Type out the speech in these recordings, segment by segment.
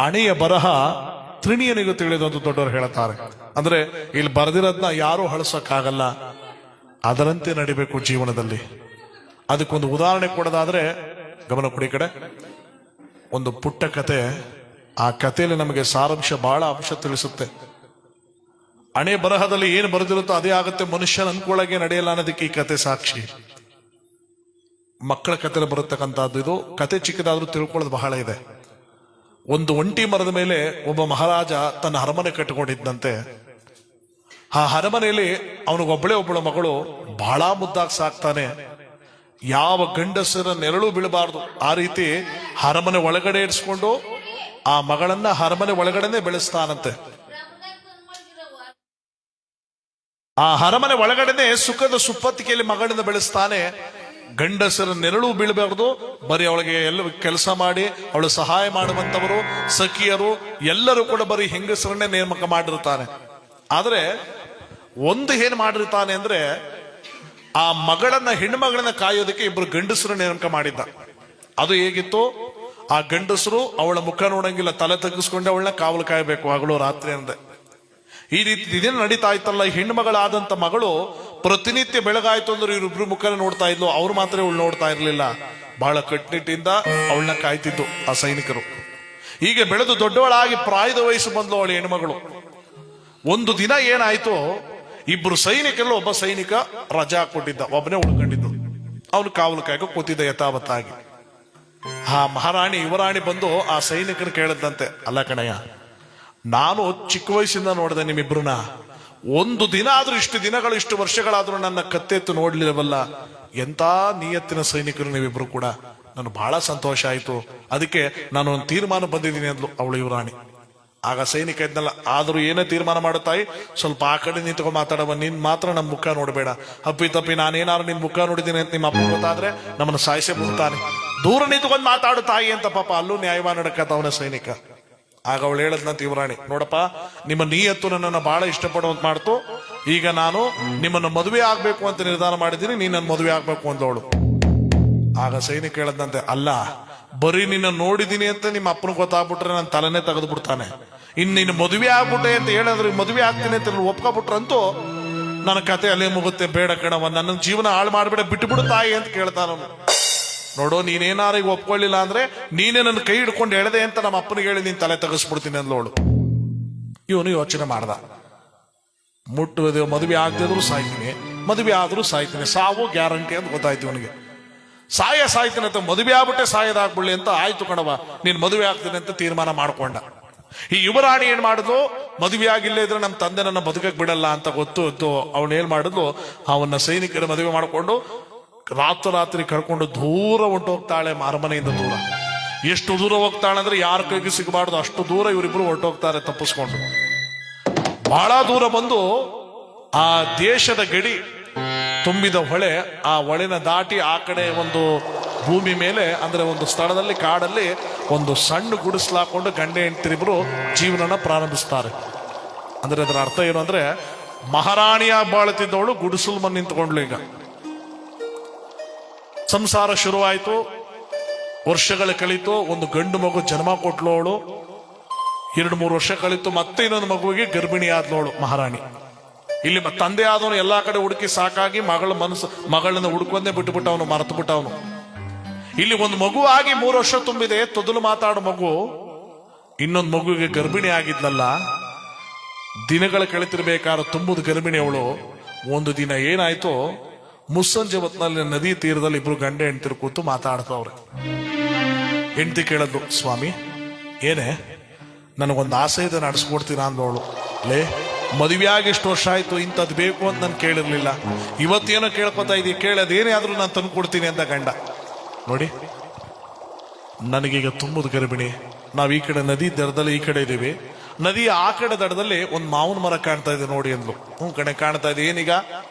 ಹಣೆಯ ಬರಹ ತ್ರಿಣಿಯನಿಗೂ ತಿಳಿದು ಅಂತ ದೊಡ್ಡವರು ಹೇಳ್ತಾರೆ. ಅಂದ್ರೆ ಇಲ್ಲಿ ಬರೆದಿರೋದನ್ನ ಯಾರೂ ಹಳಸಕ್ಕಾಗಲ್ಲ, ಅದರಂತೆ ನಡಿಬೇಕು ಜೀವನದಲ್ಲಿ. ಅದಕ್ಕೊಂದು ಉದಾಹರಣೆ ಕೊಡೋದಾದ್ರೆ ಗಮನ ಕೊಡಿ ಕಡೆ. ಒಂದು ಪುಟ್ಟ ಕತೆ, ಆ ಕಥೆಯಲ್ಲಿ ನಮಗೆ ಸಾರಾಂಶ ಬಹಳ ಅಂಶ ತಿಳಿಸುತ್ತೆ. ಹಣೆ ಬರಹದಲ್ಲಿ ಏನು ಬರೆದಿರುತ್ತೋ ಅದೇ ಆಗುತ್ತೆ, ಮನುಷ್ಯನ ಅನ್ಕೊಳ್ಳಗೆ ನಡೆಯಲ್ಲ ಅನ್ನೋದಕ್ಕೆ ಈ ಕತೆ ಸಾಕ್ಷಿ. ಮಕ್ಕಳ ಕತೆ ಬರತಕ್ಕಂಥದ್ದು ಇದು. ಕತೆ ಚಿಕ್ಕದಾದ್ರೂ ತಿಳ್ಕೊಳ್ಳೋದು ಬಹಳ ಇದೆ. ಒಂದು ಒಂಟಿ ಮರದ ಮೇಲೆ ಒಬ್ಬ ಮಹಾರಾಜ ತನ್ನ ಅರಮನೆ ಕಟ್ಟಿಕೊಂಡಿದ್ದಂತೆ. ಆ ಅರಮನೆಯಲ್ಲಿ ಅವನಿಗೊಬ್ಬಳೇ ಒಬ್ಬಳ ಮಗಳು ಬಹಳ ಮುದ್ದಾಗಿ ಸಾಕ್ತಾನೆ. ಯಾವ ಗಂಡಸರ ನೆರಳು ಬೀಳಬಾರ್ದು ಆ ರೀತಿ ಅರಮನೆ ಒಳಗಡೆ ಇರಿಸ್ಕೊಂಡು ಆ ಮಗಳನ್ನ ಅರಮನೆ ಒಳಗಡೆನೆ ಬೆಳೆಸ್ತಾನಂತೆ. ಆ ಅರಮನೆ ಒಳಗಡೆನೆ ಸುಖದ ಸುಪ್ಪತ್ತಿಗೆಯಲ್ಲಿ ಮಗಳಿಂದ ಬೆಳೆಸ್ತಾನೆ. ಗಂಡಸರ ನೆರಳು ಬೀಳಬಾರ್ದು, ಬರೀ ಅವಳಿಗೆ ಎಲ್ಲ ಕೆಲಸ ಮಾಡಿ ಅವಳು ಸಹಾಯ ಮಾಡುವಂತವರು ಸಖಿಯರು ಎಲ್ಲರೂ ಕೂಡ ಬರೀ ಹೆಂಗಸರನ್ನೇ ನೇಮಕ ಮಾಡಿರ್ತಾನೆ. ಆದ್ರೆ ಒಂದು ಏನ್ ಮಾಡಿರ್ತಾನೆ ಅಂದ್ರೆ, ಆ ಮಗಳನ್ನ ಹೆಣ್ಮಗಳನ್ನ ಕಾಯೋದಕ್ಕೆ ಇಬ್ರು ಗಂಡಸರು ನೇಮಕ ಮಾಡಿದ್ದ. ಅದು ಹೇಗಿತ್ತು, ಆ ಗಂಡಸರು ಅವಳ ಮುಖ ನೋಡಂಗಿಲ್ಲ, ತಲೆ ತಗ್ಗಿಸ್ಕೊಂಡೆ ಅವಳನ್ನ ಕಾವಲು ಕಾಯಬೇಕು ಹಗಲು ರಾತ್ರಿ ಅಂದೆ. ಈ ರೀತಿ ಇದೇನು ನಡೀತಾ ಇತ್ತಲ್ಲ. ಹೆಣ್ಮಗಳಾದಂತ ಮಗಳು ಪ್ರತಿನಿತ್ಯ ಬೆಳಗಾಯ್ತು ಅಂದ್ರೆ ಇವರಿಬ್ರು ಮುಖನ ನೋಡ್ತಾ ಇದ್ಲು, ಅವ್ರು ಮಾತ್ರ ಇವಳು ನೋಡ್ತಾ ಇರ್ಲಿಲ್ಲ. ಬಹಳ ಕಟ್ಟುನಿಟ್ಟಿಂದ ಅವಳನ್ನ ಕಾಯ್ತಿದ್ದು ಆ ಸೈನಿಕರು. ಹೀಗೆ ಬೆಳೆದು ದೊಡ್ಡವಳಾಗಿ ಪ್ರಾಯದ ವಯಸ್ಸು ಬಂದ್ಲು ಅವಳ ಹೆಣ್ಮಗಳು. ಒಂದು ದಿನ ಏನಾಯ್ತು, ಇಬ್ರು ಸೈನಿಕರಲ್ಲಿ ಒಬ್ಬ ಸೈನಿಕ ರಜಾ ಕೊಟ್ಟಿದ್ದ, ಒಬ್ಬನೇ ಉಳ್ಕೊಂಡಿದ್ದು. ಅವನು ಕಾವಲು ಕಾಯ್ಕೊ ಕೂತಿದ್ದ ಯಥಾವತ್ತಾಗಿ. ಆ ಮಹಾರಾಣಿ ಯುವರಾಣಿ ಬಂದು ಆ ಸೈನಿಕನ ಕೇಳಿದಂತೆ, ಅಲ್ಲ ಕಣಯ್ಯ, ನಾನು ಚಿಕ್ಕ ವಯಸ್ಸಿಂದ ನೋಡಿದೆ ನಿಮ್ಮಿಬ್ರನ್ನ, ಒಂದು ದಿನ ಆದ್ರೂ ಇಷ್ಟು ದಿನಗಳು ಇಷ್ಟು ವರ್ಷಗಳಾದ್ರೂ ನನ್ನ ಕತ್ತೆತ್ತು ನೋಡ್ಲಿಲ್ಲವಲ್ಲ, ಎಂತ ನಿಯತ್ತಿನ ಸೈನಿಕರು ನೀವಿಬ್ರು ಕೂಡ, ನಾನು ಬಹಳ ಸಂತೋಷ ಆಯ್ತು, ಅದಕ್ಕೆ ನಾನು ಒಂದು ತೀರ್ಮಾನ ಬಂದಿದ್ದೀನಿ ಅಂದ್ಲು ಅವಳು ಯುವರಾಣಿ. ಆಗ ಸೈನಿಕ ಇದ್ನಲ್ಲ, ಆದ್ರೂ ಏನೇ ತೀರ್ಮಾನ ಮಾಡುತ್ತಾಯಿ, ಸ್ವಲ್ಪ ಆ ಕಡೆ ನಿಂತ್ಕೊಂಡು ಮಾತಾಡವ, ನೀನ್ ಮಾತ್ರ ನಮ್ಮ ಮುಖ ನೋಡ್ಬೇಡ, ಅಪ್ಪಿ ತಪ್ಪಿ ನಾನೇನಾದ್ರು ನಿನ್ ಮುಖ ನೋಡಿದ್ದೀನಿ ಅಂತ ನಿಮ್ಮ ಅಪ್ಪ ಗೊತ್ತಾದ್ರೆ ನಮ್ಮನ್ನು ಸಾಯಿಸೇ ಬಿಡ್ತಾನೆ, ದೂರ ನಿಂತ್ಕೊಂಡು ಮಾತಾಡು ತಾಯಿ ಅಂತ. ಪಾಪ ಅಲ್ಲೂ ನ್ಯಾಯವಾನ ನಡಕತ್ತವನ ಸೈನಿಕ. ಆಗ ಅವಳು ಹೇಳದ್ನಂತ ಯುವರಾಣಿ, ನೋಡಪ್ಪ, ನಿಮ್ಮ ನೀಯತ್ತು ನನ್ನನ್ನು ಬಹಳ ಇಷ್ಟಪಡುವಂತ ಮಾಡ್ತು, ಈಗ ನಾನು ನಿಮ್ಮನ್ನು ಮದುವೆ ಆಗ್ಬೇಕು ಅಂತ ನಿರ್ಧಾರ ಮಾಡಿದ್ದೀನಿ, ನೀನ್ ನನ್ನ ಮದುವೆ ಆಗ್ಬೇಕು ಅಂದವಳು. ಆಗ ಸೈನಿಕ ಹೇಳದ್ನಂತೆ, ಅಲ್ಲ, ಬರೀ ನಿನ್ನ ನೋಡಿದೀನಿ ಅಂತ ನಿಮ್ಮ ಅಪ್ಪನ ಗೊತ್ತಾಗ್ಬಿಟ್ರೆ ನನ್ನ ತಲೆನೇ ತೆಗೆದು ಬಿಡ್ತಾನೆ, ಇನ್ನು ನೀನು ಮದುವೆ ಆಗ್ಬಿಟ್ಟೆ ಅಂತ ಹೇಳಿದ್ರೆ ಮದುವೆ ಆಗ್ತೀನಿ ಅಂತ ಒಪ್ಕೊಬಿಟ್ರಂತೂ ನನ್ನ ಕತೆ ಅಲ್ಲೇ ಮುಗುತ್ತೆ, ಬೇಡ ಕಣವ, ನನ್ನ ಜೀವನ ಹಾಳು ಮಾಡ್ಬೇಡ, ಬಿಟ್ಟು ತಾಯಿ ಅಂತ ಕೇಳ್ತಾನವನು. ನೋಡು, ನೀನೇನಾರು ಈಗ ಒಪ್ಕೊಳ್ಳಿಲ್ಲ ಅಂದ್ರೆ ನೀನೇ ನನ್ನ ಕೈ ಹಿಡ್ಕೊಂಡು ಎಳೆದೆ ಅಂತ ನಮ್ಮ ಅಪ್ಪನಿಗೆ ಹೇಳಿ ನೀನ್ ತಲೆ ತೆಗೆಸ್ಬಿಡ್ತೀನಿ ಅಂದ್ಲೋಳು. ಇವನು ಯೋಚನೆ ಮಾಡ್ದ, ಮುಟ್ಟುವುದು ಮದುವೆ ಆಗದಿದ್ರು ಸಾಯ್ತೀನಿ, ಮದುವೆ ಆದ್ರೂ ಸಾಯ್ತೀನಿ, ಸಾವು ಗ್ಯಾರಂಟಿ ಅಂತ ಗೊತ್ತಾಯ್ತು ಇವನಿಗೆ. ಸಾಯ್ತೀನಿ ಅಂತ, ಮದುವೆ ಆಗ್ಬಿಟ್ಟೆ ಸಾಯೋದಾಗ್ಬಿಡ್ಲಿ ಅಂತ, ಆಯ್ತು ಕಣವ ನೀನ್ ಮದುವೆ ಆಗ್ತೀನಿ ಅಂತ ತೀರ್ಮಾನ ಮಾಡ್ಕೊಂಡ. ಈ ಯುವರಾಣಿ ಏನ್ ಮಾಡಿದ್ಲು, ಮದುವೆ ಆಗಿಲ್ಲ ಇದ್ರೆ ನಮ್ಮ ತಂದೆ ನನ್ನ ಬದುಕಕ್ ಬಿಡಲ್ಲ ಅಂತ ಗೊತ್ತು. ಅವನು ಏನ್ ಮಾಡಿದ್ಲು, ಅವನ್ನ ಸೈನಿಕರ ಮದುವೆ ಮಾಡಿಕೊಂಡು ರಾತ್ರಿ ಕರ್ಕೊಂಡು ದೂರ ಹೊಂಟೋಗ್ತಾಳೆ, ಅರಮನೆಯಿಂದ ದೂರ. ಎಷ್ಟು ದೂರ ಹೋಗ್ತಾಳೆ ಅಂದ್ರೆ ಯಾರ ಕೈಗೆ ಸಿಗಬಾರ್ದು ಅಷ್ಟು ದೂರ ಇವರಿಬ್ರು ಹೊರಟೋಗ್ತಾರೆ ತಪ್ಪಿಸ್ಕೊಂಡು. ಬಹಳ ದೂರ ಬಂದು ಆ ದೇಶದ ಗಡಿ ತುಂಬಿದ ಹೊಳೆ, ಆ ಹೊಳೆನ ದಾಟಿ ಆ ಕಡೆ ಒಂದು ಭೂಮಿ ಮೇಲೆ, ಅಂದ್ರೆ ಒಂದು ಸ್ಥಳದಲ್ಲಿ ಕಾಡಲ್ಲಿ ಒಂದು ಸಣ್ಣ ಗುಡಿಸ್ಲಾಕೊಂಡು ಗಂಡ ಹೆಂಡತಿರಿಬ್ರು ಜೀವನನ ಪ್ರಾರಂಭಿಸ್ತಾರೆ. ಅಂದ್ರೆ ಅದರ ಅರ್ಥ ಏನು ಅಂದ್ರೆ, ಮಹಾರಾಣಿಯ ಬಾಳುತ್ತಿದ್ದವಳು ಗುಡಿಸಲು ಮನೆ ನಿಂತ್ಕೊಂಡ್ಲು. ಈಗ ಸಂಸಾರ ಶುರುವಾಯ್ತು, ವರ್ಷಗಳು ಕಳೀತು, ಒಂದು ಗಂಡು ಮಗು ಜನ್ಮ ಕೊಟ್ಲು ಅವಳು. 2-3 ವರ್ಷ ಕಳೀತು, ಮತ್ತೆ ಇನ್ನೊಂದು ಮಗುವಿಗೆ ಗರ್ಭಿಣಿ ಆದ್ಲೋಳು ಮಹಾರಾಣಿ. ಇಲ್ಲಿ ತಂದೆ ಆದವನು ಎಲ್ಲಾ ಕಡೆ ಹುಡುಕಿ ಸಾಕಾಗಿ ಮಗಳನ್ನ ಹುಡುಕೊಂಡೇ ಬಿಟ್ಟುಬಿಟ್ಟ, ಅವನು ಮರೆತು ಬಿಟ್ಟ ಅವನು. ಇಲ್ಲಿ ಒಂದು ಮಗು ಆಗಿ 3 ವರ್ಷ ತುಂಬಿದೆ, ತೊದಲು ಮಾತಾಡೋ ಮಗು. ಇನ್ನೊಂದು ಮಗುವಿಗೆ ಗರ್ಭಿಣಿ ಆಗಿದ್ಲಲ್ಲ, ದಿನಗಳ ಕಳಿತಿರ್ಬೇಕಾದ್ರೆ ತುಂಬುದು ಗರ್ಭಿಣಿ ಅವಳು. ಒಂದು ದಿನ ಏನಾಯ್ತು, ಮುಸ್ಸಂಜೆ ಹೊತ್ತಿನಲ್ಲಿ ನದಿ ತೀರದಲ್ಲಿ ಇಬ್ರು ಗಂಡ ಹೆಂಡತಿರು ಕೂತು ಮಾತಾಡ್ತವ್ರೆ. ಹೆಂಡತಿ ಕೇಳದ್ದು, ಸ್ವಾಮಿ ಏನೇ, ನನಗೊಂದು ಆಸೆ ಇದೆ, ನಡೆಸ್ಕೊಡ್ತೀರಾ ಅಂದವಳು. ಲೇ, ಮದುವೆ ಆಗಿ ಎಷ್ಟು ವರ್ಷ ಆಯ್ತು, ಇಂಥದ್ದು ಬೇಕು ಅಂತ ನಾನು ಕೇಳಿರ್ಲಿಲ್ಲ, ಇವತ್ತೇನೋ ಕೇಳ್ಕೊತಾ ಇದೀವಿ, ಕೇಳೋದೇನೇ ಆದ್ರೂ ನಾನು ತಂದು ಕೊಡ್ತೀನಿ ಅಂತ ಗಂಡ. ನೋಡಿ, ನನಗೀಗ ತುಂಬುದು ಗರ್ಭಿಣಿ, ನಾವ್ ಈ ಕಡೆ ನದಿ ದಡದಲ್ಲಿ ಈ ಕಡೆ ಇದೀವಿ, ನದಿಯ ಆ ಕಡೆ ದಡದಲ್ಲಿ ಒಂದು ಮಾವಿನ ಮರ ಕಾಣ್ತಾ ಇದೆ ನೋಡಿ ಅಂದ್ಲು. ಕಣೆ ಕಾಣ್ತಾ ಇದೆ, ಏನೀಗ?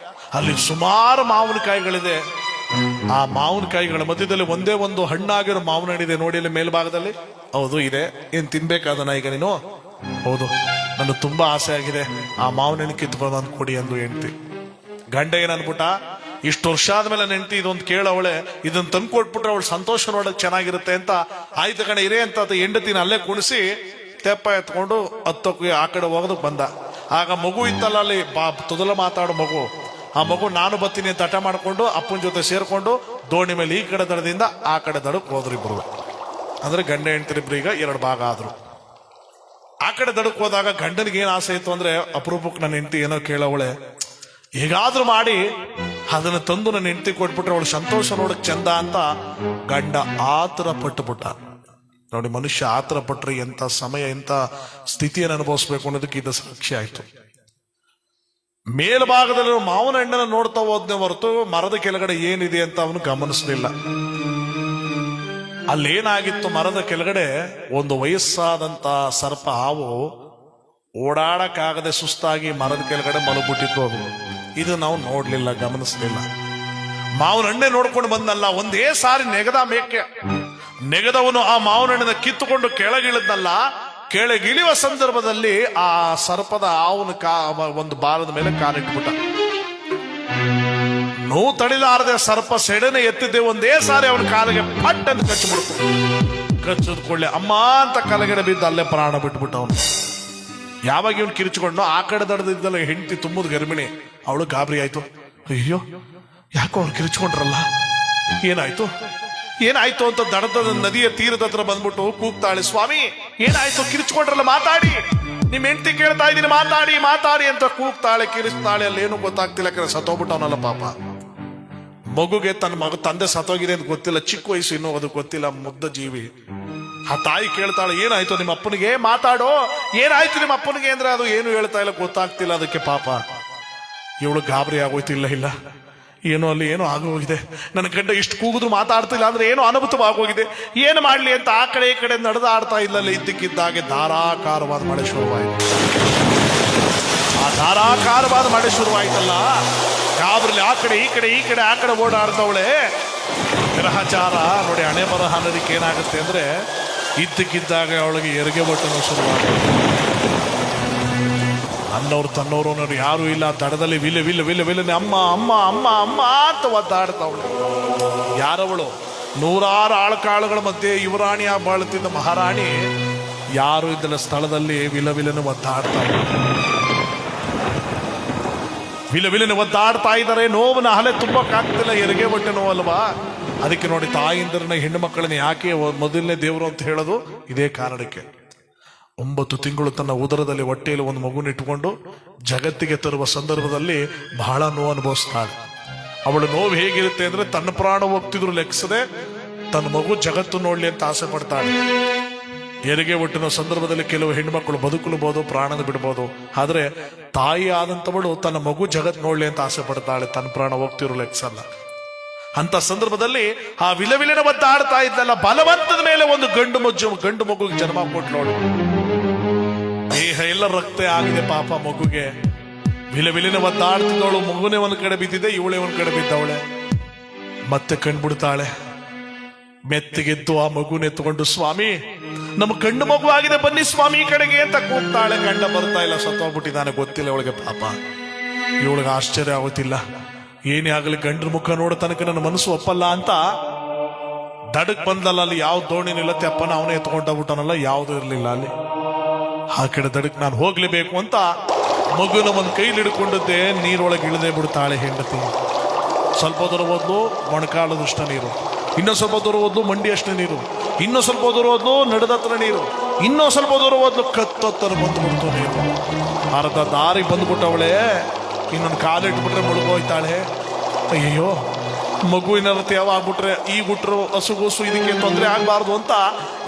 ಅಲ್ಲಿ ಸುಮಾರು ಮಾವಿನಕಾಯಿಗಳಿದೆ. ಆ ಮಾವಿನಕಾಯಿಗಳ ಮಧ್ಯದಲ್ಲಿ ಒಂದೇ ಒಂದು ಹಣ್ಣಾಗಿರೋ ಮಾವಿನ ಹಣ್ಣಿದೆ ನೋಡಿ, ಅಲ್ಲಿ ಮೇಲ್ಭಾಗದಲ್ಲಿ. ಹೌದು ಇದೆ, ಏನ್ ತಿನ್ಬೇಕಾದನ ಈಗ ನೀನು? ಹೌದು, ನನಗೆ ತುಂಬಾ ಆಸೆ ಆಗಿದೆ, ಆ ಮಾವಿನ ಹಣ್ಣು ಕಿತ್ಕೊಂಡು ಬಂದು ಕೊಡಿ ಅಂದು ಹೆಂಡ್ತಿ. ಗಂಡ ಏನ್ ಅನ್ಬಿಟ್ಟ, ಇಷ್ಟು ವರ್ಷ ಆದ್ಮೇಲೆ ನೆಂಟಿ ಇದೊಂದು ಕೇಳವಳೆ, ಇದನ್ನ ತಂದು ಕೊಟ್ಬಿಟ್ರೆ ಅವಳು ಸಂತೋಷ ನೋಡಕ್ ಚೆನ್ನಾಗಿರುತ್ತೆ ಅಂತ, ಆಯ್ತು ಕಣೆ ಇರೇ ಅಂತ ಹೆಂಡತಿನ ಅಲ್ಲೇ ಕುಣಿಸಿ ತೆಪ್ಪ ಎತ್ಕೊಂಡು ಹತ್ತಕ್ಕೆ ಆ ಕಡೆ ಹೋಗೋದಕ್ಕೆ ಬಂದ. ಆಗ ಮಗು ಇತ್ತಲ್ಲ ಅಲ್ಲಿ ತೊದಲ ಮಾತಾಡೋ ಮಗು, ಆ ಮಗು ನಾನು ಬರ್ತೀನಿ ಅಂತ ಹಠ ಮಾಡ್ಕೊಂಡು ಅಪ್ಪನ ಜೊತೆ ಸೇರ್ಕೊಂಡು ದೋಣಿ ಮೇಲೆ ಈ ಕಡೆ ದಡದಿಂದ ಆ ಕಡೆ ದಡಕ್ಕೆ ಹೋದ್ರು ಇಬ್ರು. ಅಂದ್ರೆ ಗಂಡ ಹೆಂಡತಿರಿಬ್ರು ಈಗ 2 ಭಾಗ ಆದ್ರು. ಆ ಕಡೆ ದಡಕ್ಕೆ ಹೋದಾಗ ಗಂಡನಿಗೆ ಏನ್ ಆಸೆ ಇತ್ತು ಅಂದ್ರೆ, ಅಪರೂಪಕ್ಕೆ ನನ್ನ ಹೆಂಡತಿ ಏನೋ ಕೇಳವಳೆ, ಹೇಗಾದ್ರೂ ಮಾಡಿ ಅದನ್ನ ತಂದು ನನ್ನ ಹೆಂಡತಿ ಕೊಟ್ಬಿಟ್ರೆ ಅವಳು ಸಂತೋಷ ನೋಡಕ್ ಚಂದ ಅಂತ ಗಂಡ ಆತರ ಪಟ್ಟುಬಿಟ್ಟ. ನೋಡಿ, ಮನುಷ್ಯ ಆತರ ಪಟ್ರೆ ಎಂತ ಸಮಯ, ಎಂತ ಸ್ಥಿತಿಯನ್ನು ಅನುಭವಿಸ್ಬೇಕು ಅನ್ನೋದಕ್ಕೆ ಇದು ಸಾಕ್ಷಿ ಆಯ್ತು. ಮೇಲ್ಭಾಗದಲ್ಲಿ ಮಾವನ ಹಣ್ಣನ್ನು ನೋಡ್ತಾ ಹೋದ್ನೆ ಹೊರತು ಮರದ ಕೆಳಗಡೆ ಏನಿದೆ ಅಂತ ಅವನು ಗಮನಿಸಲಿಲ್ಲ. ಅಲ್ಲೇನಾಗಿತ್ತು, ಮರದ ಕೆಳಗಡೆ ಒಂದು ವಯಸ್ಸಾದಂತ ಸರ್ಪ ಹಾವು ಓಡಾಡಕ್ಕಾಗದೆ ಸುಸ್ತಾಗಿ ಮರದ ಕೆಳಗಡೆ ಮಲಗ್ಬಿಟ್ಟಿತ್ತು. ಅದು ಇದು ನಾವು ನೋಡ್ಲಿಲ್ಲ, ಗಮನಿಸ್ಲಿಲ್ಲ. ಮಾವನ ಹಣ್ಣೆ ನೋಡ್ಕೊಂಡು ಬಂದಲ್ಲ, ಒಂದೇ ಸಾರಿ ನೆಗದ ಮೇಕೆ ನೆಗದವನು ಆ ಮಾವನ ಹಣ್ಣನ್ನ ಕಿತ್ತುಕೊಂಡು ಕೆಳಗಿಳಿದ್ನಲ್ಲ. ಕೆಳಗಿಳಿಯುವ ಸಂದರ್ಭದಲ್ಲಿ ಆ ಸರ್ಪದ ಹಾವನ ಒಂದು ಬಾಲದ ಮೇಲೆ ಕಾಲಿಟ್ಬಿಟ್ಟ. ನೋವು ತಡಿಲಾರದೆ ಸರ್ಪ ಸೆಡನೆ ಎತ್ತಿದ್ದೆ ಒಂದೇ ಸಾರಿ ಅವನ ಕಾಲಿಗೆ ಪಟ್ ಅಂತ ಕಚ್ಚಿಬಿಡ್ತು. ಕಚ್ಚದ ಕೊಳ್ಳೆ ಅಮ್ಮ ಅಂತ ಕಲಗಡೆ ಬಿದ್ದು ಅಲ್ಲೇ ಪ್ರಾಣ ಬಿಟ್ಬಿಟ್ಟ ಅವನು. ಯಾವಾಗ ಇವನು ಕಿರಿಚಿಕೊಂಡು ಆ ಕಡೆ ದಡದಿದ್ದಲ್ಲ ಹೆಂಡತಿ ತುಂಬುದು ಗರ್ಭಿಣಿ, ಅವಳು ಗಾಬರಿ ಆಯ್ತು. ಅಯ್ಯೋ, ಯಾಕೋ ಅವ್ರು ಕಿರಿಚ್ಕೊಂಡ್ರಲ್ಲ, ಏನಾಯ್ತು ಏನಾಯ್ತು ಅಂತ ದಡದ ನದಿಯ ತೀರದ ಹತ್ರ ಬಂದ್ಬಿಟ್ಟು ಕೂಗ್ತಾಳೆ, ಸ್ವಾಮಿ ಏನಾಯ್ತು, ಕಿರಿಚ್ಕೊಂಡ್ರಲ್ಲ, ಮಾತಾಡಿ, ನಿಮ್ ಹೆಂಡತಿ ಕೇಳ್ತಾ ಇದ್ದೀನಿ, ಮಾತಾಡಿ ಮಾತಾಡಿ ಅಂತ ಕೂಗ್ತಾಳೆ, ಕಿರಿಸ್ತಾಳೆ. ಅಲ್ಲಿ ಏನು ಗೊತ್ತಾಗ್ತಿಲ್ಲ, ಸತ್ತೋಗ್ಬಿಟ್ಟವನಲ್ಲ ಪಾಪ. ಮಗುಗೆ ತನ್ನ ತಂದೆ ಸತ್ತೋಗಿದೆ ಅಂತ ಗೊತ್ತಿಲ್ಲ, ಚಿಕ್ಕ ವಯಸ್ಸು ಇನ್ನೂ ಅದು ಗೊತ್ತಿಲ್ಲ, ಮುಗ್ಧ ಜೀವಿ. ಆ ತಾಯಿ ಕೇಳ್ತಾಳೆ, ಏನಾಯ್ತು ನಿಮ್ಮ ಅಪ್ಪನಿಗೆ, ಮಾತಾಡೋ, ಏನಾಯ್ತು ನಿಮ್ಮ ಅಪ್ಪನಿಗೆ ಅಂದ್ರೆ ಅದು ಏನು ಹೇಳ್ತಾ ಇಲ್ಲ, ಗೊತ್ತಾಗ್ತಿಲ್ಲ ಅದಕ್ಕೆ ಪಾಪ. ಇವಳು ಗಾಬರಿ ಆಗೋಯ್ತು, ಇಲ್ಲ ಏನೋ ಅಲ್ಲಿ ಏನೋ ಆಗೋಗಿದೆ, ನನ್ನ ಗಂಡ ಇಷ್ಟು ಕೂಗಿದ್ರು ಮಾತಾಡ್ತಿಲ್ಲ ಅಂದ್ರೆ ಏನೋ ಅನುಭೂತವಾಗೋಗಿದೆ, ಏನು ಮಾಡ್ಲಿ ಅಂತ ಆ ಕಡೆ ಈ ಕಡೆ ನಡೆದಾಡ್ತಾ ಇಲ್ಲಲ್ಲ. ಇದ್ದಕ್ಕಿದ್ದಾಗೆ ಧಾರಾಕಾರವಾದ ಮಳೆ ಶುರುವಾಯಿತು. ಆ ಧಾರಾಕಾರವಾದ ಮಳೆ ಶುರುವಾಯ್ತಲ್ಲ, ಗಾಬರಿಲಿ ಆ ಕಡೆ ಈ ಕಡೆ ಆ ಕಡೆ ಓಡಾಡ್ತವಳೆ. ಗ್ರಹಚಾರ ನೋಡಿ, ಹಣೆ ಬರಹ ಅನ್ನೋದಕ್ಕೆ ಏನಾಗುತ್ತೆ ಅಂದ್ರೆ, ಇದ್ದಕ್ಕಿದ್ದಾಗ ಅವಳಿಗೆ ಹೆರಿಗೆ ಬಟ್ಟನು ಶುರುವಾಗುತ್ತೆ. ಅನ್ನೋರು ತನ್ನೋರು ಅನ್ನೋರು ಯಾರು ಇಲ್ಲ, ದಡದಲ್ಲಿ ವಿಲೆ ಅಮ್ಮ ಅಮ್ಮ ಅಮ್ಮ ಅಮ್ಮ ಅಂತ ಒದ್ದಾಡ್ತಾವಳು. ಯಾರವಳು? 100 ಆಳ್ಕಾಳುಗಳ ಮಧ್ಯೆ ಯುವರಾಣಿಯ ಬಾಳುತ್ತಿದ್ದ ಮಹಾರಾಣಿ ಯಾರು ಇದ್ದಲ್ಲ ಸ್ಥಳದಲ್ಲಿ ವಿಲವಿಲನ್ನು ಒದ್ದಾಡ್ತಾವಳು. ವಿಲವಿಲನ್ನು ಒದ್ದಾಡ್ತಾ ಇದ್ದಾರೆ. ನೋವನ್ನ ಹಲೆ ತುಂಬಕ್ಕಾಗ್ತಿಲ್ಲ, ಹೆರಿಗೆ ಹೊಟ್ಟೆ ನೋವಲ್ವಾ. ಅದಕ್ಕೆ ನೋಡಿ, ತಾಯಿಂದ್ರನ್ನ ಹೆಣ್ಣು ಮಕ್ಕಳನ್ನ ಯಾಕೆ ಮೊದಲನೇ ದೇವರು ಅಂತ ಹೇಳೋದು ಇದೇ ಕಾರಣಕ್ಕೆ. 9 ತಿಂಗಳು ತನ್ನ ಉದರದಲ್ಲಿ ಹೊಟ್ಟೆಯಲ್ಲಿ ಒಂದು ಮಗುನಿಟ್ಟುಕೊಂಡು ಜಗತ್ತಿಗೆ ತರುವ ಸಂದರ್ಭದಲ್ಲಿ ಬಹಳ ನೋವು ಅನುಭವಿಸ್ತಾಳೆ. ಅವಳು ನೋವು ಹೇಗಿರುತ್ತೆ ಅಂದ್ರೆ, ತನ್ನ ಪ್ರಾಣ ಹೋಗ್ತಿದ್ರು ಲೆಕ್ಕಿಸದೆ ತನ್ನ ಮಗು ಜಗತ್ತು ನೋಡ್ಲಿ ಅಂತ ಆಸೆ ಪಡ್ತಾಳೆ. ಹೆರಿಗೆ ಹುಟ್ಟಿನ ಸಂದರ್ಭದಲ್ಲಿ ಕೆಲವು ಹೆಣ್ಮಕ್ಳು ಬದುಕಲಬಹುದು, ಪ್ರಾಣದ ಬಿಡ್ಬೋದು. ಆದ್ರೆ ತಾಯಿ ಆದಂತವಳು ತನ್ನ ಮಗು ಜಗತ್ ನೋಡ್ಲಿ ಅಂತ ಆಸೆ ಪಡ್ತಾಳೆ, ತನ್ನ ಪ್ರಾಣ ಹೋಗ್ತಿರೋ ಲೆಕ್ಸಲ್ಲ. ಅಂತ ಸಂದರ್ಭದಲ್ಲಿ ಆ ವಿಲವಿಲಿನ ಒದ್ದಾಡ್ತಾ ಇದ್ದಲ್ಲ, ಬಲವಂತದ ಮೇಲೆ ಒಂದು ಗಂಡು ಮಗುಗೆ ಜನ್ಮ ಕೊಟ್ಲೋಳು. ದೇಹ ಎಲ್ಲ ರಕ್ತ ಆಗಿದೆ ಪಾಪ ಮಗುಗೆ. ವಿಲವಿಲಿನ ಒದ್ದಾಡ್ತಿದ್ದವಳು, ಮಗುನೇ ಒಂದ್ ಕಡೆ ಬಿದ್ದಿದೆ, ಇವಳೇ ಒಂದ್ ಕಡೆ ಬಿದ್ದವಳೆ. ಮತ್ತೆ ಕಣ್ಬಿಡ್ತಾಳೆ. ಮೆತ್ತಗೆದ್ದು ಆ ಮಗುನ ಎತ್ಕೊಂಡು, ಸ್ವಾಮಿ ನಮ್ಮ ಗಂಡು ಮಗು ಆಗಿದೆ, ಬನ್ನಿ ಸ್ವಾಮಿ ಈ ಕಡೆಗೆ ಅಂತ ಕೂಗ್ತಾಳೆ. ಗಂಡ ಬರ್ತಾ ಇಲ್ಲ, ಸತ್ತೋಗ್ಬಿಟ್ಟಿದ್ದಾನೆ, ಗೊತ್ತಿಲ್ಲ ಇವಳಿಗೆ ಪಾಪ. ಇವಳಿಗೆ ಆಶ್ಚರ್ಯ ಆಗುತ್ತಿಲ್ಲ, ಏನೇ ಆಗಲಿ ಗಂಡ್ರ ಮುಖ ನೋಡೋ ತನಕ ನನ್ನ ಮನಸ್ಸು ಒಪ್ಪಲ್ಲ ಅಂತ ದಡಕ್ ಬಂದಲ್ಲ. ಅಲ್ಲಿ ಯಾವ ದೋಣಿ ನಿಲ್ಲತ್ತೆ, ಅಪ್ಪನ ಅವನೇ ಎತ್ಕೊಂಡೋಗ್ಬಿಟ್ಟನಲ್ಲ, ಯಾವ್ದು ಇರ್ಲಿಲ್ಲ ಅಲ್ಲಿ. ಆ ಕಡೆ ದಡಕ್ ನಾನು ಹೋಗ್ಲೇಬೇಕು ಅಂತ ಮಗುನ ಒಂದು ಕೈಲಿ ಹಿಡ್ಕೊಂಡಿದ್ದೆ, ನೀರೊಳಗೆ ಇಳಿದೇ ಬಿಡ್ತಾಳೆ ಹೆಂಡತಿ. ಸ್ವಲ್ಪ ದೂರ ಹೋದ್ಲು ಮೊಣಕಾಲದಷ್ಟ ನೀರು, ಇನ್ನೂ ಸ್ವಲ್ಪ ದೂರ ಹೋದ್ಲು ಮಂಡಿ ಅಷ್ಟೇ ನೀರು, ಇನ್ನೂ ಸ್ವಲ್ಪ ದೂರ ಹೋದ್ಲು ನಡೆದತ್ರ ನೀರು, ಇನ್ನೂ ಸ್ವಲ್ಪ ದೂರ ಹೋದ್ಲು ಕತ್ತತ್ತರ ಬಂದ್ಬಿಡ್ತು ನೀರು. ಅರ್ಧ ದಾರಿ ಬಂದ್ಬಿಟ್ಟವಳೆ, ಇನ್ನೊಂದು ಕಾಲಿಟ್ಬಿಟ್ರೆ ಮುಳುಗೋಯ್ತಾಳೆ. ಅಯ್ಯೋ, ಮಗುವಿನ ತೇವ ಆಗ್ಬಿಟ್ರೆ ಈ ಗುಟ್ರು ಹಸುಗೂಸು ಇದಕ್ಕೆ ತೊಂದರೆ ಆಗ್ಬಾರ್ದು ಅಂತ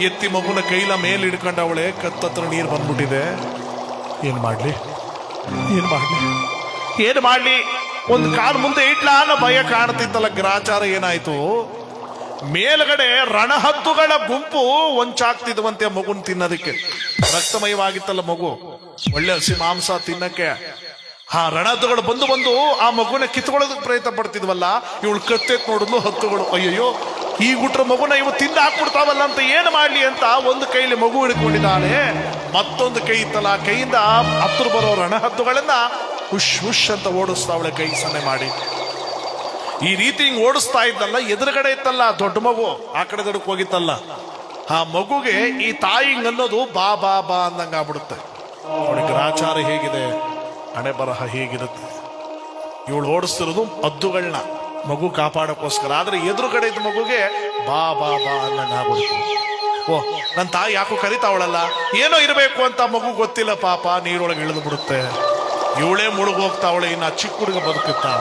ಎತ್ತಿ ಮಗುನ ಕೈಲ ಮೇಲೆ ಹಿಡ್ಕೊಂಡವಳೆ. ಕತ್ತತ್ರ ನೀರು ಬಂದ್ಬಿಟ್ಟಿದೆ. ಏನ್ ಮಾಡ್ಲಿ ಒಂದು ಕಾಲು ಮುಂದೆ ಇಟ್ಲ ಅನ್ನೋ ಭಯ ಕಾಣ್ತಿತ್ತಲ್ಲ. ಗ್ರಾಚಾರ ಏನಾಯ್ತು, ಮೇಲ್ಗಡೆ ರಣಹದ್ದುಗಳ ಗುಂಪು ಒಂಚಾಗ್ತಿದ್ವಂತೆ ಮಗುನ್ ತಿನ್ನೋದಕ್ಕೆ. ರಕ್ತಮಯವಾಗಿತ್ತಲ್ಲ ಮಗು, ಒಳ್ಳೆ ಹಸಿ ಮಾಂಸ ತಿನ್ನಕ್ಕೆ. ಆ ರಣಹದ್ದುಗಳು ಬಂದು ಆ ಮಗುನ ಕಿತ್ಕೊಳ್ಳೋದಕ್ಕೆ ಪ್ರಯತ್ನ ಪಡ್ತಿದ್ವಲ್ಲ. ಇವಳು ಕತ್ತೆತ್ ನೋಡಿದ್ಲು ಹತ್ತುಗಳು, ಅಯ್ಯಯ್ಯೋ ಈ ಗುಟ್ರ ಮಗುನ ಇವು ತಿಂದು ಹಾಕ್ಬಿಡ್ತಾವಲ್ಲ ಅಂತ ಏನು ಮಾಡ್ಲಿ ಅಂತ ಒಂದು ಕೈಲಿ ಮಗು ಹಿಡ್ಕೊಂಡಿದ್ದಾಳೆ, ಮತ್ತೊಂದು ಕೈ ಇತ್ತಲ್ಲ, ಆ ಕೈಯಿಂದ ಹತ್ರ ಬರೋ ರಣಹದ್ದುಗಳನ್ನ ಹುಷ್ ಹುಷ್ ಅಂತ ಓಡಿಸ್ತಾವಳೆ ಕೈ ಸನ್ನೆ ಮಾಡಿ. ಈ ರೀತಿ ಹಿಂಗ್ ಓಡಿಸ್ತಾ ಇದ್ದಲ್ಲ, ಎದುರುಗಡೆ ಇತ್ತಲ್ಲ ದೊಡ್ಡ ಮಗು, ಆ ಕಡೆ ದಡಕ್ ಹೋಗಿತ್ತಲ್ಲ. ಆ ಮಗುಗೆ ಈ ತಾಯಿಂಗ್ ಅನ್ನೋದು ಬಾ ಬಾ ಬಾ ಅಂದಂಗ ಆಗ್ಬಿಡುತ್ತೆ. ಅವಳಿಗೆ ಗ್ರಾಚಾರ ಹೇಗಿದೆ, ಹಣೆ ಬರಹ ಹೇಗಿರುತ್ತೆ. ಇವಳು ಓಡಿಸ್ತಿರೋದು ಹದ್ದುಗಳನ್ನ ಮಗು ಕಾಪಾಡೋಕ್ಕೋಸ್ಕರ. ಆದ್ರೆ ಎದುರುಗಡೆ ಇದ್ದ ಮಗುಗೆ ಬಾ ಬಾ ಬಾ ಅನ್ನಂಗ ಆಗ್ಬಿಡುತ್ತೆ. ಓ, ನನ್ನ ತಾಯಿ ಯಾಕೋ ಕರಿತಾವಳಲ್ಲ, ಏನೋ ಇರಬೇಕು ಅಂತ ಮಗು ಗೊತ್ತಿಲ್ಲ, ಪಾಪ ನೀರೊಳಗೆ ಇಳಿದು ಬಿಡುತ್ತೆ. ಇವಳೇ ಮುಳುಗೋಗ್ತಾವಳೆ, ಇನ್ನು ಚಿಕ್ಕ ಹುಡುಗ ಬದುಕುತ್ತಾ.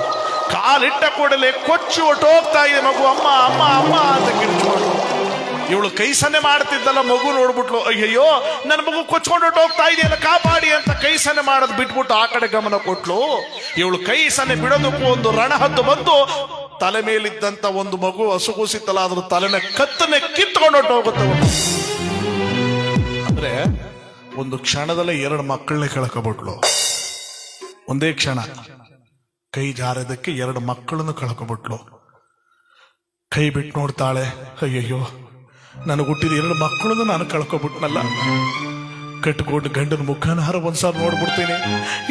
ಕಾಲಿಟ್ಟ ಕೂಡಲೇ ಕೊಚ್ಚಿ ಹೊಟ್ಟೋಗ್ತಾ ಇದೆ ಮಗು, ಅಮ್ಮ ಅಮ್ಮ ಅಮ್ಮ ಅಂತ ಕಿರ್ಚ್ಕೊಂಡು. ಇವಳು ಕೈ ಸನ್ನೆ ಮಾಡ್ತಿದ್ದಲ್ಲ, ಮಗು ನೋಡ್ಬಿಟ್ಲು, ಅಯ್ಯಯ್ಯೋ ನನ್ನ ಮಗು ಕೊಚ್ಕೊಂಡು ಹೊಟ್ಟೋಗ್ತಾ ಇದೆಯಲ್ಲ, ಕಾಪಾಡಿ ಅಂತ ಕೈ ಸನ್ನೆ ಮಾಡೋದು ಬಿಟ್ಬಿಟ್ಟು ಆ ಕಡೆ ಗಮನ ಕೊಟ್ಲು. ಇವಳು ಕೈ ಸನ್ನೆ ಬಿಡೋದಕ್ಕೂ ಒಂದು ರಣಹದ್ದು ಬಂದು ತಲೆ ಮೇಲಿದ್ದಂತ ಒಂದು ಮಗು ಹಸುಗೂಸಿತ್ತಲ್ಲ, ಅದ್ರ ತಲೆನ ಕತ್ತನೆ ಕಿತ್ಕೊಂಡು ಹೊಟ್ಟೋಗುತ್ತೆ. ಅಂದ್ರೆ ಒಂದು ಕ್ಷಣದಲ್ಲೇ 2 ಮಕ್ಕಳನ್ನೇ ಕಳ್ಕೊಬಿಟ್ಲು. ಒಂದೇ ಕ್ಷಣ ಕೈ ಜಾರದಕ್ಕೆ 2 ಮಕ್ಕಳನ್ನು ಕಳ್ಕೊಬಿಟ್ಲು. ಕೈ ಬಿಟ್ಟು ನೋಡ್ತಾಳೆ, ಅಯ್ಯಯ್ಯೋ ನನಗೆ ಹುಟ್ಟಿದ 2 ಮಕ್ಕಳನ್ನು ನಾನು ಕಳ್ಕೊಬಿಟ್ನಲ್ಲ. ಕಟ್ಕೊಂಡು ಗಂಡನ ಮುಖನಾರ ಒಂದ್ಸಾರಿ ನೋಡ್ಬಿಡ್ತೀನಿ,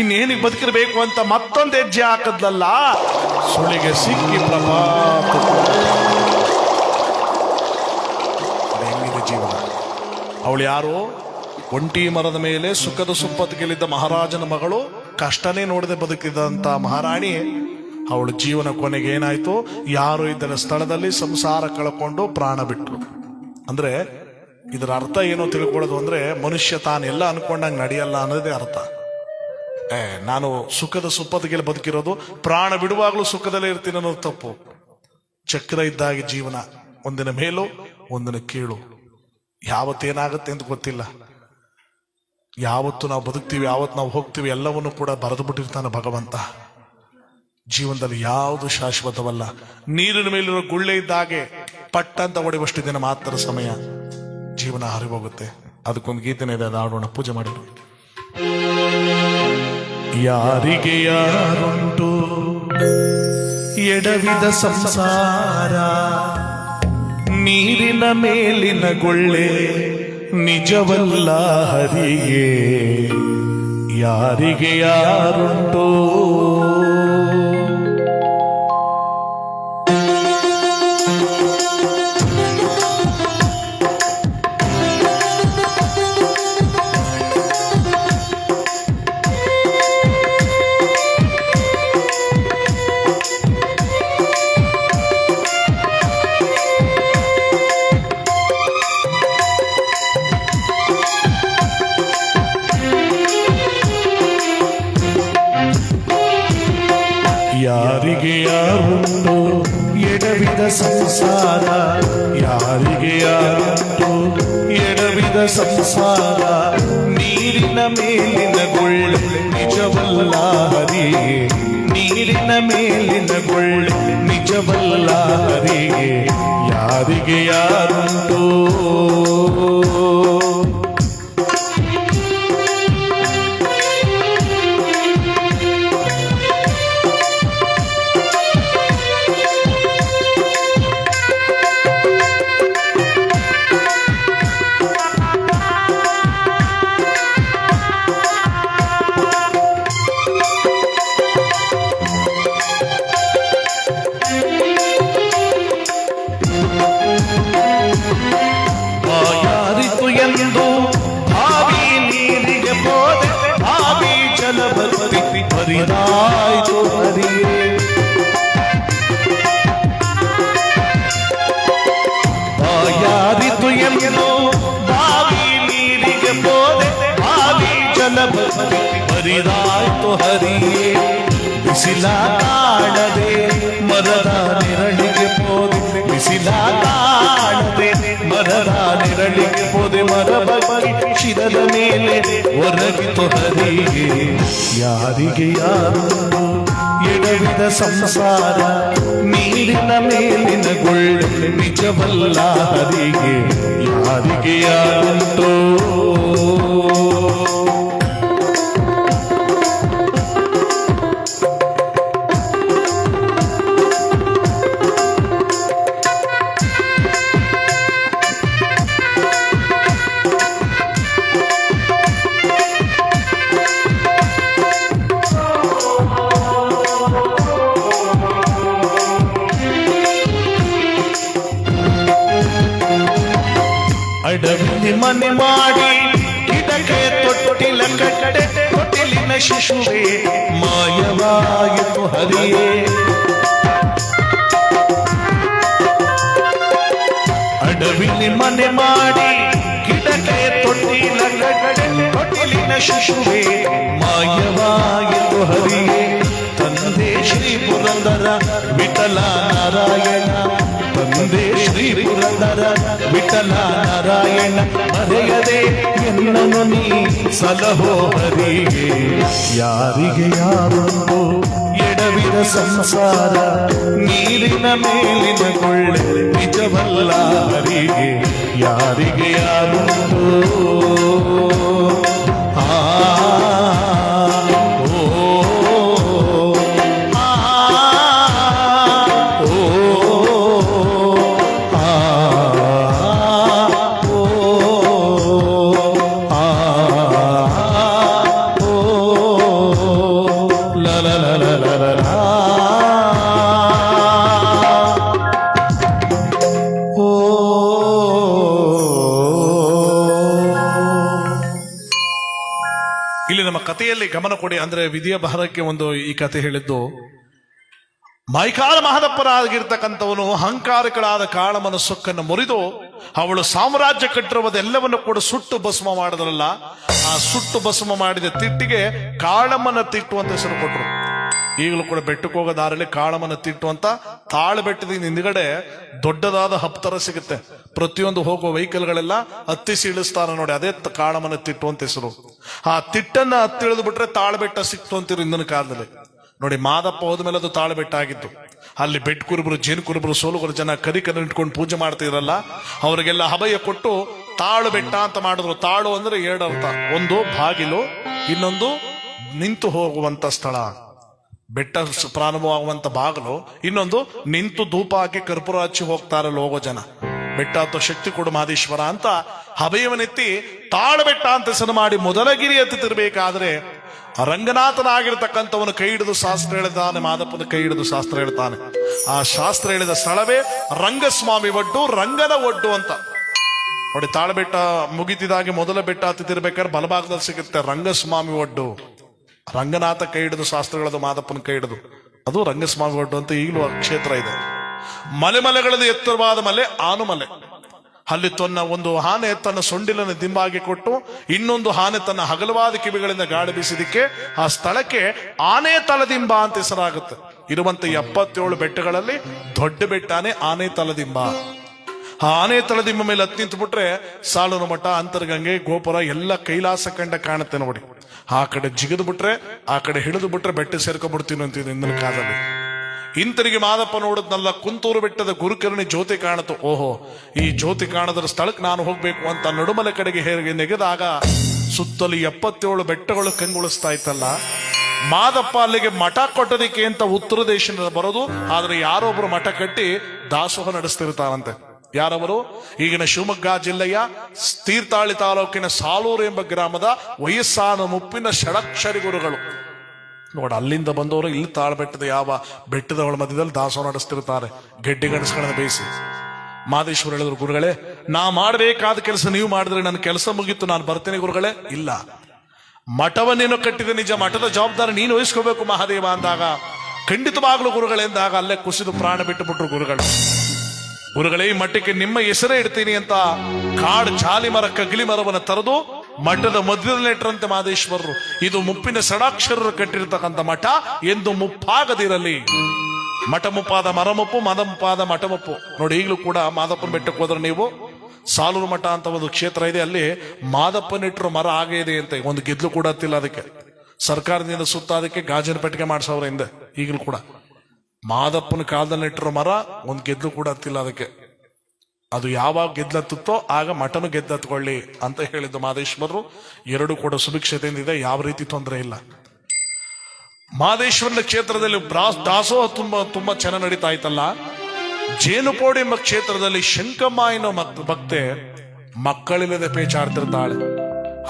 ಇನ್ನೇನಿಗೆ ಬದುಕಿರ್ಬೇಕು ಅಂತ ಮತ್ತೊಂದು ಹೆಜ್ಜೆ ಹಾಕದ್ಲಲ್ಲ, ಸುಳಿಗೆ ಸಿಕ್ಕಿ ಪ್ರಭಾತ. ಹೆಂಗಿದೆ ಜೀವನ. ಅವಳು ಯಾರು? ಒಂಟಿ ಮರದ ಮೇಲೆ ಸುಖದ ಸುಪ್ಪತ್ತಿಗೆಲಿದ್ದ ಮಹಾರಾಜನ ಮಗಳು, ಕಷ್ಟನೇ ನೋಡದೆ ಬದುಕಿದಂತ ಮಹಾರಾಣಿ. ಅವಳ ಜೀವನ ಕೊನೆಗೆ ಏನಾಯ್ತು, ಯಾರು ಇದ್ದರ ಸ್ಥಳದಲ್ಲಿ ಸಂಸಾರ ಕಳ್ಕೊಂಡು ಪ್ರಾಣ ಬಿಟ್ರು. ಅಂದ್ರೆ ಇದರ ಅರ್ಥ ಏನೋ ತಿಳ್ಕೊಳ್ಳೋದು ಅಂದ್ರೆ, ಮನುಷ್ಯ ತಾನೆಲ್ಲ ಅನ್ಕೊಂಡಂಗೆ ನಡೆಯಲ್ಲ ಅನ್ನೋದೇ ಅರ್ಥ. ನಾನು ಸುಖದ ಸುಪ್ಪತ್ತಿಗೆಲ್ಲಿ ಬದುಕಿರೋದು, ಪ್ರಾಣ ಬಿಡುವಾಗ್ಲೂ ಸುಖದಲ್ಲೇ ಇರ್ತೀನಿ ಅನ್ನೋದು ತಪ್ಪು. ಚಕ್ರ ಇದ್ದಾಗಿ ಜೀವನ, ಒಂದಿನ ಮೇಲು ಒಂದಿನ ಕೀಳು. ಯಾವತ್ತೇನಾಗುತ್ತೆ ಅಂತ ಗೊತ್ತಿಲ್ಲ. ಯಾವತ್ತು ನಾವು ಬದುಕ್ತೀವಿ, ಯಾವತ್ತು ನಾವು ಹೋಗ್ತೀವಿ, ಎಲ್ಲವನ್ನು ಕೂಡ ಬರೆದು ಬಿಟ್ಟಿರ್ತಾನೆ ಭಗವಂತ. ಜೀವನದಲ್ಲಿ ಯಾವುದು ಶಾಶ್ವತವಲ್ಲ. ನೀರಿನ ಮೇಲಿರೋ ಗುಳ್ಳೆ ಇದ್ದಾಗೆ ಪಟ್ಟಂತ ಹೊಡೆಯುವಷ್ಟು ದಿನ ಮಾತ್ರ ಸಮಯ, ಜೀವನ ಹರಿಗೋಗುತ್ತೆ. ಅದಕ್ಕೊಂದು ಗೀತೆನೇ ಇದೆ, ಅದು ಆಡೋಣ, ಪೂಜೆ ಮಾಡಿ. ಯಾರಿಗೆ ಯಾರುಂಟು ಎಡವಿದ ಸಂಸಾರ, ನೀರಿನ ಮೇಲಿನ ಗುಳ್ಳೆ ನಿಜವಲ್ಲ ಹರಿಗೆ. ಯಾರಿಗೆ ಯಾರುಂಟು ಯಾರಿಗೆ ಯಾರುಂಟು ಎಡವಿದ ಸಂಸಾರ, ಯಾರಿಗೆ ಯಾರುಂಟು ಎಡವಿದ ಸಂಸಾರ, ನೀರಿನ ಮೇಲಿನ ಗುಳ್ಳೆ ನಿಜವಲ್ಲ ಹರಿಗೆ. ನೀರಿನ ಮೇಲಿನ ಗುಳ್ಳೆ ನಿಜವಲ್ಲ ಹರಿಗೆ. ಯಾರಿಗೆ ಯಾರುಂಟು ಎಂದು ಭಾವಿ ನೀರಿಗೆ ಹೋದೆ, ಭಾವಿ ಜಲಬರ್ತಿ ಹರಿದಾಯ್ತು ಹರಿಯೇ. ಯಾರಿತು ಎಂದು ಭಾವಿ ನೀರಿಗೆ ಹೋದೆ, ಭಾವಿ ಜಲಬರ್ತಿ ಹರಿದಾಯ್ತು ಹರಿಯೇ. ಬಿಸಿಲ ಕಾಣದೆ ಮರದ ನೆರಳಿಗೆ ಹೋದೆ, ಬಿಸಿಲ ಕಾಣದೆ ಮರದ ನೆರಳಿಗೆ ಹೋದೆ, ಮರ ಬಗ್ಗಿ ಶಿರದ ಮೇಲೆ ಒರಗಿತು ಹರಿಗೆ. ಯಾರಿಗೆ ಯಾರು ಎಡವಿದ ಸಂಸಾರ, ನೀರಿನ ಮೇಲಿನ ಗುಳ್ಳೆ ನಿಜವಲ್ಲ ಹರಿಗೆ. ಯಾರಿಗೆ ಯಾರುಂಟೋ ಮನೆ ಮಾಡಿ ಗಿಡಕ್ಕೆ ತೊಟ್ಟಿಲ ಕಟ್ಟೆ ತೊಟ್ಟಿಲಿನ ಶಿಶುವೆ ಮಾಯವಾಯಿತು ಹರಿಯೇ. ಅಡವಿಲಿ ಮನೆ ಮಾಡಿ ಗಿಡಕ್ಕೆ ತೊಟ್ಟಿಲ ಕಟ್ಟೆ ತೊಟ್ಟಿಲಿನ ಶಿಶುವೆ ಮಾಯವಾಯಿತು ಹರಿಯೇ. ತಂದೆ ಶ್ರೀ ಪುರಂದರ ವಿಠಲ ನಾರಾಯಣ, ತಂದೆ ಶ್ರೀ ಪುರಂದರ ವಿಠಲ ನಾರಾಯಣ, ಮರೆಯದೆ ಎನ್ನನು ನೀ ಸಲಹೋ ಹರಿಗೆ. ಯಾರಿಗೆ ಯಾರೊಂದು ಎಡವಿದ ಸಂಸಾರ, ನೀರಿನ ಮೇಲಿನ ಕೊಳ್ಳೆ ನಿಜವಲ್ಲ ಹರಿಗೆ. ಯಾರಿಗೆ ಯಾರೊಂದು ಇಲ್ಲಿ ನಮ್ಮ ಕಥೆಯಲ್ಲಿ ಗಮನ ಕೊಡಿ. ಅಂದ್ರೆ ವಿಧಿಯ ಬಹರಕ್ಕೆ ಒಂದು ಈ ಕಥೆ ಹೇಳಿದ್ದು, ಮೈಕಾಲ ಮಹದಪ್ಪನಾಗಿರ್ತಕ್ಕಂಥವನು ಅಹಂಕಾರಿಗಳಾದ ಕಾಳಮ್ಮನ ಸೊಕ್ಕನ್ನು ಮುರಿದು ಅವಳು ಸಾಮ್ರಾಜ್ಯ ಕಟ್ಟಿರುವುದೆಲ್ಲವನ್ನು ಕೂಡ ಸುಟ್ಟು ಭಸ್ಮ ಮಾಡಿದ್ರಲ್ಲ, ಆ ಸುಟ್ಟು ಭಸ್ಮ ಮಾಡಿದ ತಿಟ್ಟಿಗೆ ಕಾಳಮ್ಮನ ತಿಟ್ಟು ಅಂತ ಹೆಸರು ಕೊಟ್ರು. ಈಗಲೂ ಕೂಡ ಬೆಟ್ಟಕ್ಕೆ ಹೋಗೋ ದಾರಿಯಲ್ಲಿ ಕಾಳಮ್ಮನ ತಿಟ್ಟು ಅಂತ ತಾಳು ಬೆಟ್ಟದ ಹಿಂದ್ಗಡೆ ದೊಡ್ಡದಾದ ಹಪ್ತರ ಸಿಗುತ್ತೆ. ಪ್ರತಿಯೊಂದು ಹೋಗುವ ವೆಹಿಕಲ್ಗಳೆಲ್ಲ ಹತ್ತಿಸಿ ಇಳಿಸ್ತಾರೆ ನೋಡಿ, ಅದೇ ಕಾಳಮ್ಮನ ತಿಟ್ಟು ಅಂತ ಹೆಸರು. ಆ ತಿಟ್ಟನ್ನ ಹತ್ತಿಳಿದು ಬಿಟ್ರೆ ತಾಳ್ಬೆಟ್ಟ ಸಿಕ್ತು ಅಂತಿರು ಹಿಂದಿನ ಕಾಲದಲ್ಲಿ. ನೋಡಿ, ಮಾದಪ್ಪ ಹೋದ್ಮೇಲೆ ಅದು ತಾಳ್ಬೆಟ್ಟ ಆಗಿತ್ತು. ಅಲ್ಲಿ ಬೆಟ್ ಕುರುಬರು, ಜೇನು ಕುರುಬರು, ಸೋಲುಗರು ಜನ ಕರಿ ಇಟ್ಕೊಂಡು ಪೂಜೆ ಮಾಡ್ತಿರಲ್ಲ, ಅವರಿಗೆಲ್ಲ ಅಭಯ ಕೊಟ್ಟು ತಾಳು ಬೆಟ್ಟ ಅಂತ ಮಾಡಿದ್ರು. ತಾಳು ಅಂದ್ರೆ ಎರಡು ಅರ್ಥ, ಒಂದು ಬಾಗಿಲು, ಇನ್ನೊಂದು ನಿಂತು ಹೋಗುವಂತ ಸ್ಥಳ. ಬೆಟ್ಟ ಪ್ರಾರಂಭವಾಗುವಂತ ಬಾಗಿಲು, ಇನ್ನೊಂದು ನಿಂತು ಧೂಪ ಹಾಕಿ ಕರ್ಪೂರ ಹಚ್ಚಿ ಹೋಗ್ತಾರಲ್ಲ ಹೋಗೋ ಜನ. ಬೆಟ್ಟ ಅಥವಾ ಶಕ್ತಿ ಕೊಡು ಮಹದೇಶ್ವರ ಅಂತ ಅಭಯವನೆತ್ತಿ ತಾಳು ಬೆಟ್ಟ ಅಂತ ಹೆಸರು ಮಾಡಿ ಮೊದಲಗಿರಿ ಎತ್ತುತ್ತಿರ್ಬೇಕಾದ್ರೆ ರಂಗನಾಥನಾಗಿರ್ತಕ್ಕಂಥವನು ಕೈ ಹಿಡಿದು ಶಾಸ್ತ್ರ ಹೇಳ್ತಾನೆ, ಮಾದಪ್ಪನ ಕೈ ಹಿಡಿದು ಶಾಸ್ತ್ರ ಹೇಳ್ತಾನೆ. ಆ ಶಾಸ್ತ್ರ ಹೇಳಿದ ಸ್ಥಳವೇ ರಂಗಸ್ವಾಮಿ ಒಡ್ಡು, ರಂಗನ ಒಡ್ಡು ಅಂತ. ನೋಡಿ, ತಾಳಬೆಟ್ಟ ಮುಗಿತಿದಾಗಿ ಮೊದಲ ಬೆಟ್ಟ ಹತ್ತಿರ್ಬೇಕಾದ್ರೆ ಬಲಭಾಗದಲ್ಲಿ ಸಿಗುತ್ತೆ ರಂಗಸ್ವಾಮಿ ಒಡ್ಡು. ರಂಗನಾಥ ಕೈ ಹಿಡಿದು ಶಾಸ್ತ್ರಗಳದು, ಮಾದಪ್ಪನ ಕೈ ಹಿಡಿದು, ಅದು ರಂಗಸ್ವಾಮಿ ಒಡ್ಡು ಅಂತ ಈಗಲೂ ಕ್ಷೇತ್ರ ಇದೆ. ಮಲೆಗಳದ್ದು ಎತ್ತರವಾದ ಮಲೆ ಆನುಮಲೆ. ಅಲ್ಲಿ ಒಂದು ಆನೆ ತನ್ನ ಸೊಂಡಿಲನ್ನು ದಿಂಬಾಗಿ ಕೊಟ್ಟು, ಇನ್ನೊಂದು ಆನೆ ತನ್ನ ಹಗಲವಾದ ಕಿವಿಗಳಿಂದ ಗಾಳಿ ಬೀಸಿದಕ್ಕೆ ಆ ಸ್ಥಳಕ್ಕೆ ಆನೆ ತಲದಿಂಬ ಅಂತ ಹೆಸರಾಗುತ್ತೆ. ಇರುವಂತ 77 ಬೆಟ್ಟಗಳಲ್ಲಿ ದೊಡ್ಡ ಬೆಟ್ಟನೇ ಆನೆ ತಲದಿಂಬ. ಆ ಆನೆ ತಲದಿಂಬ ಮೇಲೆ ಹತ್ತಿ ನಿಂತು ಬಿಟ್ರೆ ಸಾಲೂರು ಮಠ, ಅಂತರ್ಗಂಗೆ, ಗೋಪುರ ಎಲ್ಲ ಕೈಲಾಸ ಕಂಡ ಕಾಣುತ್ತೆ ನೋಡಿ. ಆ ಕಡೆ ಜಿಗಿದು ಬಿಟ್ರೆ, ಆ ಕಡೆ ಹಿಡಿದು ಬಿಟ್ರೆ ಬೆಟ್ಟ ಸೇರ್ಕೊಬಿಡ್ತೀನಿ ಅಂತಿದ್ದು ಹಿಂದಿನ ಕಾಲದಲ್ಲಿ. ಹಿಂತಿರುಗಿ ಮಾದಪ್ಪ ನೋಡಿದ್ನಲ್ಲ, ಕುಂತೂರು ಬೆಟ್ಟದ ಗುರುಕರ್ಣಿ ಜ್ಯೋತಿ ಕಾಣಿತು. ಓಹೋ, ಈ ಜ್ಯೋತಿ ಕಾಣದ್ರ ಸ್ಥಳಕ್ಕೆ ನಾನು ಹೋಗ್ಬೇಕು ಅಂತ ನಡುಮಲೆ ಕಡೆಗೆ ಹೇರಿಗೆ ನೆಗೆದಾಗ ಸುತ್ತಲೂ 77 ಬೆಟ್ಟಗಳು ಕಂಗೊಳಿಸ್ತಾ ಇತ್ತಲ್ಲ. ಮಾದಪ್ಪ ಅಲ್ಲಿಗೆ ಮಠ ಕೊಟ್ಟೋದಿಕ್ಕೆ ಅಂತ ಉತ್ತರ ದೇಶದಿಂದ ಬರೋದು, ಆದ್ರೆ ಯಾರೊಬ್ರು ಮಠ ಕಟ್ಟಿ ದಾಸೋಹ ನಡೆಸ್ತಿರ್ತಾರಂತೆ. ಯಾರವರು? ಈಗಿನ ಶಿವಮೊಗ್ಗ ಜಿಲ್ಲೆಯ ತೀರ್ಥಹಳ್ಳಿ ತಾಲೂಕಿನ ಸಾಲೂರು ಎಂಬ ಗ್ರಾಮದ ವಯಸ್ಸಾದ ಮುಪ್ಪಿನ ಷಡಕ್ಷರಿ ಗುರುಗಳು. ನೋಡ, ಅಲ್ಲಿಂದ ಬಂದವರು ಇಲ್ಲಿ ತಾಳ್ಬೆಟ್ಟದ ಯಾವ ಬೆಟ್ಟದವಳ ಮಧ್ಯದಲ್ಲಿ ದಾಸೋಹ ನಡೆಸ್ತಿರ್ತಾರೆ, ಗೆಡ್ಡೆ ಗಣಸ್ಗಳನ್ನ ಬೇಯಿಸಿ. ಮಾದೇಶ್ವರ ಹೇಳಿದ್ರು, ಗುರುಗಳೇ, ನಾ ಮಾಡಬೇಕಾದ ಕೆಲಸ ನೀವು ಮಾಡಿದ್ರೆ ನನ್ನ ಕೆಲಸ ಮುಗೀತು, ನಾನು ಬರ್ತೇನೆ ಗುರುಗಳೇ. ಇಲ್ಲ, ಮಠವನ್ನೇನೋ ಕಟ್ಟಿದೆ ನಿಜ, ಮಠದ ಜವಾಬ್ದಾರಿ ನೀನು ವಹಿಸ್ಕೋಬೇಕು ಮಹಾದೇವ ಅಂದಾಗ, ಖಂಡಿತವಾಗ್ಲು ಗುರುಗಳೇ ಅಂದಾಗ ಅಲ್ಲೇ ಕುಸಿದು ಪ್ರಾಣ ಬಿಟ್ಟು ಬಿಟ್ರು ಗುರುಗಳು. ಗುರುಗಳೇ, ಈ ಮಠಕ್ಕೆ ನಿಮ್ಮ ಹೆಸರೇ ಇಡ್ತೀನಿ ಅಂತ ಕಾಡು ಚಾಲಿ ಮರ, ಕಗ್ಲಿ ಮರವನ್ನು ತರದು ಮಠದ ಮಧ್ಯದಲ್ಲಿ ಇಟ್ಟರಂತೆ ಮಾದೇಶ್ವರರು. ಇದು ಮುಪ್ಪಿನ ಷಡಾಕ್ಷರರು ಕಟ್ಟಿರ್ತಕ್ಕಂಥ ಮಠ ಎಂದು ಮುಪ್ಪಾಗದಿರಲಿ. ಮಠ ಮುಪ್ಪಾದ ಮರ ಮುಪ್ಪು, ಮದ ಮುಪ್ಪಾದ ಮಠ ಮುಪ್ಪು. ನೋಡಿ, ಈಗಲೂ ಕೂಡ ಮಾದಪ್ಪನ ಬೆಟ್ಟಕ್ಕೆ ಹೋದ್ರೆ ನೀವು ಸಾಲೂರು ಮಠ ಅಂತ ಒಂದು ಕ್ಷೇತ್ರ ಇದೆ, ಅಲ್ಲಿ ಮಾದಪ್ಪನಿಟ್ಟರು ಮರ ಆಗೇ ಇದೆ ಅಂತ. ಒಂದು ಗೆದ್ಲು ಕೂಡ ಹತ್ತಿಲ್ಲ ಅದಕ್ಕೆ, ಸರ್ಕಾರದಿಂದ ಸುತ್ತ ಅದಕ್ಕೆ ಗಾಜಿನ ಪೆಟ್ಟಿಗೆ ಮಾಡಿಸೋರ ಹಿಂದೆ. ಈಗಲೂ ಕೂಡ ಮಾದಪ್ಪನ ಕಾಲದಲ್ಲಿ ಇಟ್ಟಿರೋ ಮರ ಒಂದು ಗೆದ್ಲು ಕೂಡ ಹತ್ತಿಲ್ಲ ಅದಕ್ಕೆ. ಅದು ಯಾವಾಗ ಗೆದ್ದತ್ತೋ ಆಗ ಮಠನು ಗೆದ್ದತ್ಕೊಳ್ಳಿ ಅಂತ ಹೇಳಿದ್ದು ಮಾದೇಶ್ವರರು. ಎರಡು ಕೂಡ ಸುಭಿಕ್ಷತೆಯಿಂದ ಇದೆ, ಯಾವ ರೀತಿ ತೊಂದರೆ ಇಲ್ಲ. ಮಾದೇಶ್ವರನ ಕ್ಷೇತ್ರದಲ್ಲಿ ದಾಸೋಹ ತುಂಬಾ ಚೆನ್ನಾಗಿ ನಡೀತಾ ಇತ್ತಲ್ಲ. ಜೇನುಪೋಡಿ ಎಂಬ ಕ್ಷೇತ್ರದಲ್ಲಿ ಶಂಕಮ್ಮ ಎನ್ನೋ ಭಕ್ತೆ ಮಕ್ಕಳಿಲ್ಲದೆ ಪೇಚಾಡ್ತಿರ್ತಾಳೆ.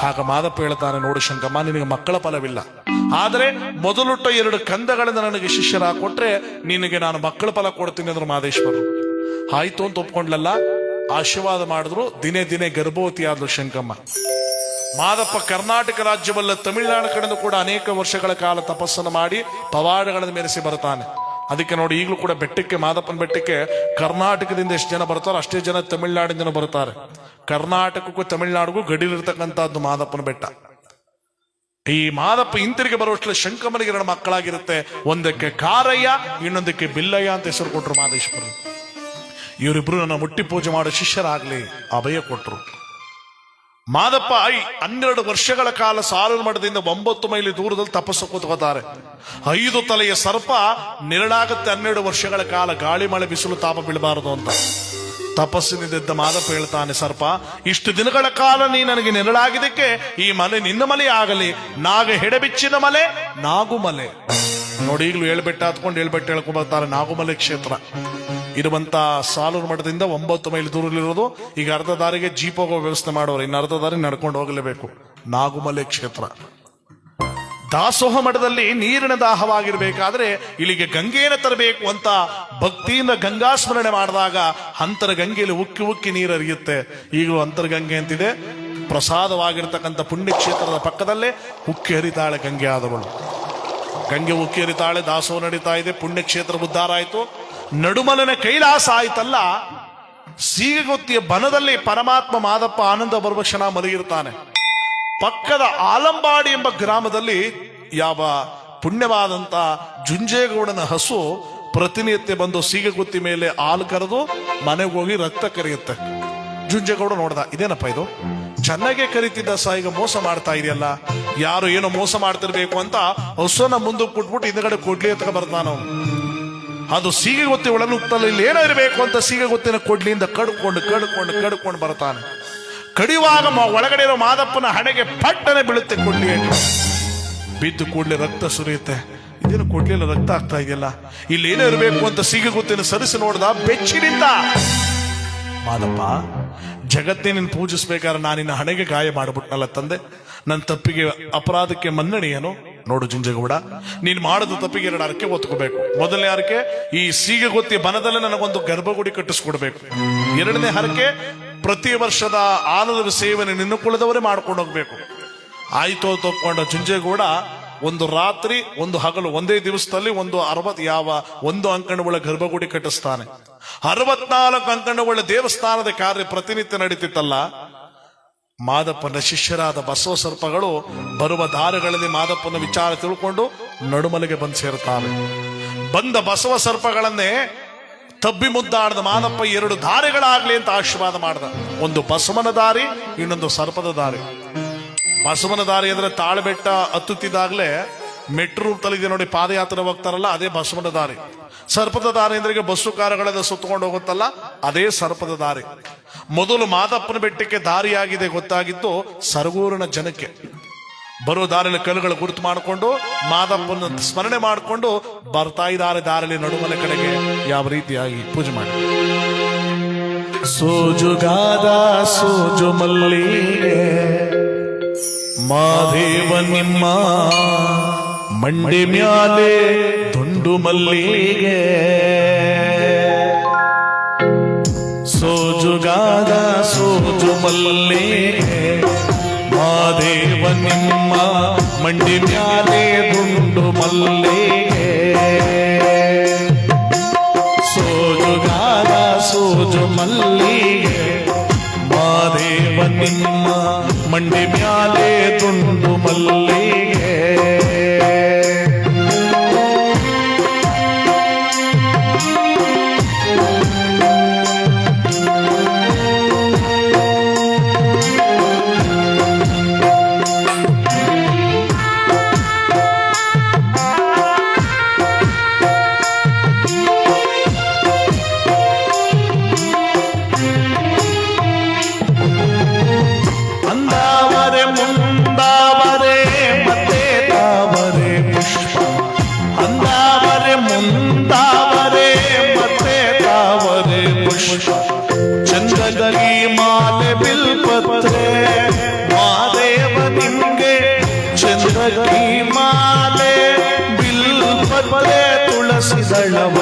ಆಗ ಮಾದಪ್ಪ ಹೇಳ್ತಾನೆ, ನೋಡು ಶಂಕಮ್ಮ, ನಿನಗೆ ಮಕ್ಕಳ ಫಲವಿಲ್ಲ, ಆದ್ರೆ ಮೊದಲುಟ್ಟ 2 ಕಂದಗಳಿಂದ ನನಗೆ ಶಿಷ್ಯರ ಕೊಟ್ರೆ ನಿನಗೆ ನಾನು ಮಕ್ಕಳ ಫಲ ಕೊಡ್ತೀನಿ ಅಂದ್ರು ಮಾದೇಶ್ವರು. ಆಯ್ತು ಅಂತ ಒಪ್ಕೊಂಡ್ಲಲ್ಲ. ಆಶೀರ್ವಾದ ಮಾಡಿದ್ರು. ದಿನೇ ದಿನೇ ಗರ್ಭವತಿ ಆದ್ಲು ಶಂಕಮ್ಮ. ಮಾದಪ್ಪ ಕರ್ನಾಟಕ ರಾಜ್ಯವಲ್ಲ, ತಮಿಳುನಾಡು ಕಡೆಯಿಂದ ಕೂಡ ಅನೇಕ ವರ್ಷಗಳ ಕಾಲ ತಪಸ್ಸನ್ನು ಮಾಡಿ ಪವಾಡಗಳನ್ನು ಮೆರೆಸಿ ಬರ್ತಾನೆ. ಅದಕ್ಕೆ ನೋಡಿ, ಈಗಲೂ ಕೂಡ ಬೆಟ್ಟಕ್ಕೆ, ಮಾದಪ್ಪನ ಬೆಟ್ಟಕ್ಕೆ ಕರ್ನಾಟಕದಿಂದ ಎಷ್ಟು ಜನ ಬರ್ತಾರೋ ಅಷ್ಟೇ ಜನ ತಮಿಳುನಾಡಿನ ಬರ್ತಾರೆ. ಕರ್ನಾಟಕಕ್ಕೂ ತಮಿಳುನಾಡಿಗೂ ಗಡಿಲಿರ್ತಕ್ಕಂಥದ್ದು ಮಾದಪ್ಪನ ಬೆಟ್ಟ. ಈ ಮಾದಪ್ಪ ಹಿಂತಿರುಗಿ ಬರುವಷ್ಟರಲ್ಲಿ ಶಂಕಮ್ಮನಿಗೆ 2 ಮಕ್ಕಳಾಗಿರುತ್ತೆ. ಒಂದಕ್ಕೆ ಕಾರಯ್ಯ, ಇನ್ನೊಂದಕ್ಕೆ ಬಿಲ್ಲಯ್ಯ ಅಂತ ಹೆಸರು ಕೊಟ್ಟರು ಮಾದೇಶ್ವರರು. ಇವರಿಬ್ರು ನನ್ನ ಮುಟ್ಟಿ ಪೂಜೆ ಮಾಡೋ ಶಿಷ್ಯರಾಗ್ಲಿ ಅಭಯ ಕೊಟ್ಟರು. ಮಾದಪ್ಪ 12 ವರ್ಷಗಳ ಕಾಲ ಸಾಲೂರು ಮಠದಿಂದ 9 ಮೈಲಿ ದೂರದಲ್ಲಿ ತಪಸ್ಸು ಕೂತ್ಕೋತಾರೆ. 5 ತಲೆಯ ಸರ್ಪ ನೆರಳಾಗುತ್ತೆ 12 ವರ್ಷಗಳ ಕಾಲ, ಗಾಳಿ ಮಳೆ ಬಿಸಿಲು ತಾಪ ಬೀಳಬಾರದು ಅಂತ. ತಪಸ್ಸಿನಿದ್ದ ಮಾದಪ್ಪ ಹೇಳ್ತಾನೆ, ಸರ್ಪ, ಇಷ್ಟು ದಿನಗಳ ಕಾಲ ನೀ ನನಗೆ ನೆರಳಾಗಿದ್ದಕ್ಕೆ ಈ ಮಲೆ ನಿನ್ನ ಮಲೆ ಆಗಲಿ, ನಾಗ ಹೆಡೆಬಿಚ್ಚಿನ ಮಲೆ ನಾಗುಮಲೆ. ನೋಡಿ, ಈಗಲೂ ಏಳ್ಬೆಟ್ಟ ಹತ್ಕೊಂಡು ಏಳ್ಬೆಟ್ಟ ಹೇಳ್ಕೊಂಡ್ ಬರ್ತಾರೆ. ನಾಗುಮಲೆ ಕ್ಷೇತ್ರ ಇರುವಂತ ಸಾಲೂರು ಮಠದಿಂದ 9 ಮೈಲಿ ದೂರದಲ್ಲಿರೋದು. ಈಗ ಅರ್ಧ ದಾರಿಗೆ ಜೀಪ್ ಹೋಗೋ ವ್ಯವಸ್ಥೆ ಮಾಡೋರು, ಇನ್ನು ಅರ್ಧ ದಾರಿ ನಡ್ಕೊಂಡು ಹೋಗಲೇಬೇಕು. ನಾಗುಮಲೆ ಕ್ಷೇತ್ರ. ದಾಸೋಹ ಮಠದಲ್ಲಿ ನೀರಿನ ದಾಹವಾಗಿರ್ಬೇಕಾದ್ರೆ ಇಲ್ಲಿಗೆ ಗಂಗೆಯನ್ನು ತರಬೇಕು ಅಂತ ಭಕ್ತಿಯಿಂದ ಗಂಗಾ ಸ್ಮರಣೆ ಮಾಡಿದಾಗ ಅಂತರ್ಗಂಗೆಯಲ್ಲಿ ಉಕ್ಕಿ ಉಕ್ಕಿ ನೀರು ಹರಿಯುತ್ತೆ. ಈಗಲೂ ಅಂತರ್ಗಂಗೆ ಅಂತಿದೆ. ಪ್ರಸಾದವಾಗಿರ್ತಕ್ಕಂಥ ಪುಣ್ಯಕ್ಷೇತ್ರದ ಪಕ್ಕದಲ್ಲೇ ಉಕ್ಕಿ ಹರಿತಾಳೆ ಗಂಗೆ ಆದವಳು. ಗಂಗೆ ಉಕ್ಕಿ ಹರಿತಾಳೆ, ದಾಸೋಹ ನಡೀತಾ ಇದೆ, ಪುಣ್ಯಕ್ಷೇತ್ರ ಉದ್ಧಾರ ಆಯ್ತು. ನಡುಮಲನ ಕೈಲಾಸ ಆಯ್ತಲ್ಲ, ಸೀಗಗೊತ್ತಿಯ ಬನದಲ್ಲಿ ಪರಮಾತ್ಮ ಮಾದಪ್ಪ ಆನಂದ ಬರುವ ಕ್ಷಣ ಮಲಗಿರ್ತಾನೆ. ಪಕ್ಕದ ಆಲಂಬಾಡಿ ಎಂಬ ಗ್ರಾಮದಲ್ಲಿ ಯಾವ ಪುಣ್ಯವಾದಂತ ಜುಂಜೇಗೌಡನ ಹಸು ಪ್ರತಿನಿತ್ಯ ಬಂದು ಸೀಗಗುತ್ತಿ ಮೇಲೆ ಹಾಲು ಕರೆದು ಮನೆಗೆ ಹೋಗಿ ರಕ್ತ ಕರೆಯುತ್ತೆ. ಜುಂಜೇಗೌಡ ನೋಡ್ದ, ಇದೇನಪ್ಪ ಇದು, ಚೆನ್ನಾಗೆ ಕರಿತಿದ್ದ ಸ, ಈಗ ಮೋಸ ಮಾಡ್ತಾ ಇದೆಯಲ್ಲ, ಯಾರು ಏನೋ ಮೋಸ ಮಾಡ್ತಿರ್ಬೇಕು ಅಂತ ಹಸುನ ಮುಂದಕ್ಕೆ ಕೊಟ್ಬಿಟ್ಟು ಹಿಂದ್ಗಡೆ ಕೊಡ್ಲಿ ಅಂತ ಬರ್ತಾನ. ಅದು ಸೀಗಗುತ್ತಿ ಒಳನುತ್ತಲ್ಲ, ಇಲ್ಲಿ ಏನೋ ಇರಬೇಕು ಅಂತ ಸೀಗಗುತ್ತಿನ ಕೊಡ್ಲಿಯಿಂದ ಕಡ್ಕೊಂಡು ಬರ್ತಾನೆ. ಕಡಿಯುವಾಗ ಒಳಗಡೆ ಇರೋ ಮಾದಪ್ಪನ ಹಣೆಗೆ ಪಟ್ಟನೆ ಬೀಳುತ್ತೆ ಕೊಡ್ಲಿ. ಬಿದ್ದು ಕೂಡಲೇ ರಕ್ತ ಸುರಿಯುತ್ತೆ. ಇದೇನು ಕೊಡ್ಲಿಲ್ಲ, ರಕ್ತ ಆಗ್ತಾ ಇದೆಯಲ್ಲ, ಇಲ್ಲಿ ಏನೋ ಇರಬೇಕು ಅಂತ ಸೀಗಗುತ್ತಿನ ಸರಿಸಿ ನೋಡ್ದ ಬೆಚ್ಚಿನಿಂದ. ಮಾದಪ್ಪ, ಜಗತ್ತಿನ ಪೂಜಿಸ್ಬೇಕಾದ್ರೆ ನಾನಿನ್ನ ಹಣೆಗೆ ಗಾಯ ಮಾಡ್ಬಿಟ್ನಲ್ಲ ತಂದೆ, ನನ್ನ ತಪ್ಪಿಗೆ ಅಪರಾಧಕ್ಕೆ ಮನ್ನಣೆಯೇನು? ನೋಡು ಜುಂಜೇಗೌಡ, ನೀನ್ ಮಾಡೋದು ತಪ್ಪಿಗೆ 2 ಹರಕೆ ಒತ್ಕೋಬೇಕು. ಮೊದಲನೇ ಹರಕೆ, ಈ ಸೀಗಗುತ್ತಿ ಬನದಲ್ಲೇ ನನಗೊಂದು ಗರ್ಭಗುಡಿ ಕಟ್ಟಿಸ್ಕೊಡ್ಬೇಕು. 2ನೇ ಹರಕೆ, ಪ್ರತಿ ವರ್ಷದ ಆನಂದ ಸೇವನೆ ನಿನ್ನ ಕುಲದವರೇ ಮಾಡ್ಕೊಂಡು ಹೋಗ್ಬೇಕು. ಆಯ್ತು ತಪ್ಕೊಂಡ ಜುಂಜೇಗೌಡ ಒಂದು ರಾತ್ರಿ ಒಂದು ಹಗಲು ಒಂದೇ ದಿವಸದಲ್ಲಿ ಒಂದು ಅಂಕಣವುಳ್ಳ ಗರ್ಭಗುಡಿ ಕಟ್ಟಿಸ್ತಾನೆ. 64 ಅಂಕಣವುಳ್ಳ ದೇವಸ್ಥಾನದ ಕಾರ್ಯ ಪ್ರತಿನಿತ್ಯ ನಡೀತಿತ್ತಲ್ಲ. ಮಾದಪ್ಪನ ಶಿಷ್ಯರಾದ ಬಸವ ಸರ್ಪಗಳು ಬರುವ ದಾರಿಗಳಲ್ಲಿ ಮಾದಪ್ಪನ ವಿಚಾರ ತಿಳ್ಕೊಂಡು ನಡುಮಲೆಗೆ ಬಂದು ಸೇರ್ತಾರೆ. ಬಂದ ಬಸವ ಸರ್ಪಗಳನ್ನೇ ತಬ್ಬಿ ಮುದ್ದಾಡದ ಮಾದಪ್ಪ 2 ದಾರಿಗಳಾಗ್ಲಿ ಅಂತ ಆಶೀರ್ವಾದ ಮಾಡ್ದ. ಒಂದು ಬಸವನ ದಾರಿ, ಇನ್ನೊಂದು ಸರ್ಪದ ದಾರಿ. ಬಸವನ ದಾರಿ ಅಂದ್ರೆ ತಾಳ್ಬೆಟ್ಟ ಹತ್ತುತ್ತಿದ್ದಾಗಲೇ ಮೆಟ್ರೋ ತಲೆಗೆ ನೋಡಿ ಪಾದಯಾತ್ರೆ ಹೋಗ್ತಾರಲ್ಲ, ಅದೇ ಬಸವನ ದಾರಿ. ಸರ್ಪದ ದಾರಿ ಅಂದ್ರೆ ಬಸ್ಸು ಕಾರುಗಳೆಲ್ಲ ಸುತ್ತಕೊಂಡು ಹೋಗುತ್ತಲ್ಲ, ಅದೇ ಸರ್ಪದ ದಾರಿ. ಮೊದಲು ಮಾದಪ್ಪನ ಬೆಟ್ಟಕ್ಕೆ ದಾರಿಯಾಗಿದೆ ಗೊತ್ತಾಗಿದ್ದು ಸರಗೂರಿನ ಜನಕ್ಕೆ. ಬರೋ ದಾರಿಯಲ್ಲಿ ಕಲ್ಲುಗಳು ಗುರುತು ಮಾಡಿಕೊಂಡು ಮಾದಪ್ಪನ ಸ್ಮರಣೆ ಮಾಡಿಕೊಂಡು ಬರ್ತಾ ಇದ್ದಾರೆ. ದಾರಿಯಲ್ಲಿ ನಡುಮಲೆ ಕಡೆಗೆ ಯಾವ ರೀತಿಯಾಗಿ ಪೂಜೆ ಮಾಡಿ, ಸೋಜುಗಾದ ಸೋಜು ಮಲ್ಲಿಗೆ ಮಾದೇವ ನಿಮ್ಮ ಮಂಡಿ ಮ್ಯಾಲೆ ದುಂಡು ಮಲ್ಲಿಗೆ, ಸೋಜುಗಾದ ಸೋಜು ಮಲ್ಲಿಗೆ ಮಾದೇವ ನಿಮ್ಮ ಮಂಡಿ ಮ್ಯಾಲೆ ದುಂಡು ಮಲ್ಲಿಗೆ, ಸೋಜುಗಾದ ಸೋಜು ಮಲ್ಲಿಗೆ ಮಾದೇವ ನಿಮ್ಮ ಮಂಡಿ ಮ್ಯಾಲೆ ದುಂಡು ಮಲ್ಲಿಗೆ. ಚಂದ್ರಗರಿ ಮಾಲೆ ಬಿಲ್ಪತ್ರೆ ಮಾದೇವ ನಿಂಗೆ, ಚಂದ್ರಗರಿ ಮಾಲೆ ಬಿಲ್ಪತ್ರೆ ತುಳಸಿ ದಳವ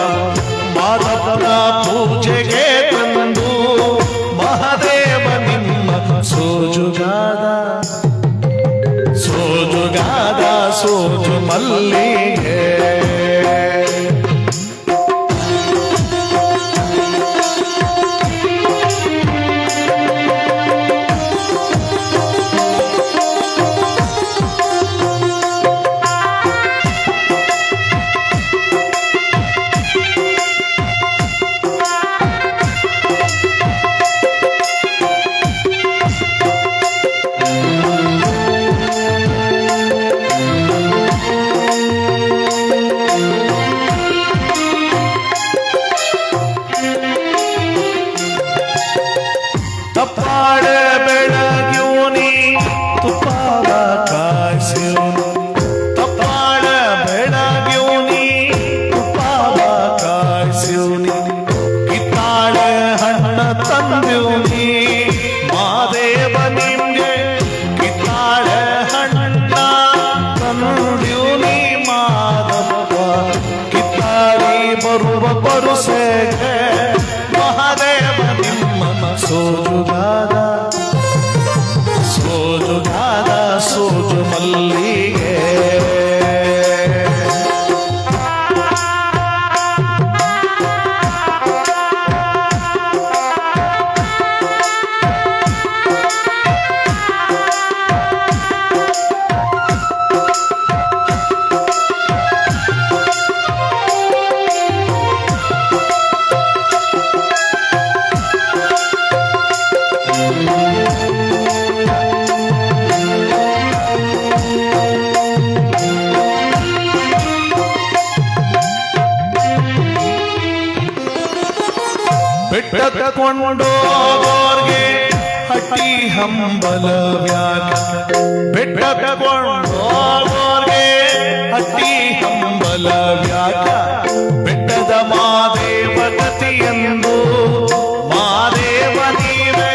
ಮಾದಪ್ಪನ ಪೂಜೆಗೆ ತಂದು ಸೋಜು ಮಲ್ಲಿಗೆ ತಪ್ಪಾಡ ಬೆಳಗ್ಯೂನಿ ತುಪ್ಪಾವ ಕಾಯಿಸಿರುನು ತಪ್ಪಾಡ ಬೆಳಗ್ಯೂನಿ ತುಪ್ಪಾವ ಕಾಯಿಸಿರುನಿ ಕಿತ್ತಾಳ ಹಣ್ಣ ತಂದಿರುನಿ ಮಾದೇವ ನಿಮ್ಗೆ ಕಿತ್ತಾಳ ಹಣ್ಣ ತಂದಿರುನಿ ಮಾದಪ್ಪ ಕಿತ್ತಾಳಿ ಬರುವ ಬರುಸೆಗೆ ಮಹಾದೇವ ನಿಮ್ಮ ಸೋಜುಗಾದ ಸೋಜುಗಾದ ಸೋಜು ಮಲ್ಲಿಗೆ ಬೆಟ್ಟಕೊಂಡೋರ್ಗೆ ಹಟ್ಟಿ ಹಂಬಲ ವ್ಯಾಗ ಬೆಟ್ಟಕೊಂಡೋರ್ಗೆ ಹಟ್ಟಿ ಹಂಬಲ ವ್ಯಾಗ ಬೆಟ್ಟದ ಮಾದೇವ ಗತಿಯೆಂದು ಮಾದೇವ ನೀವೇ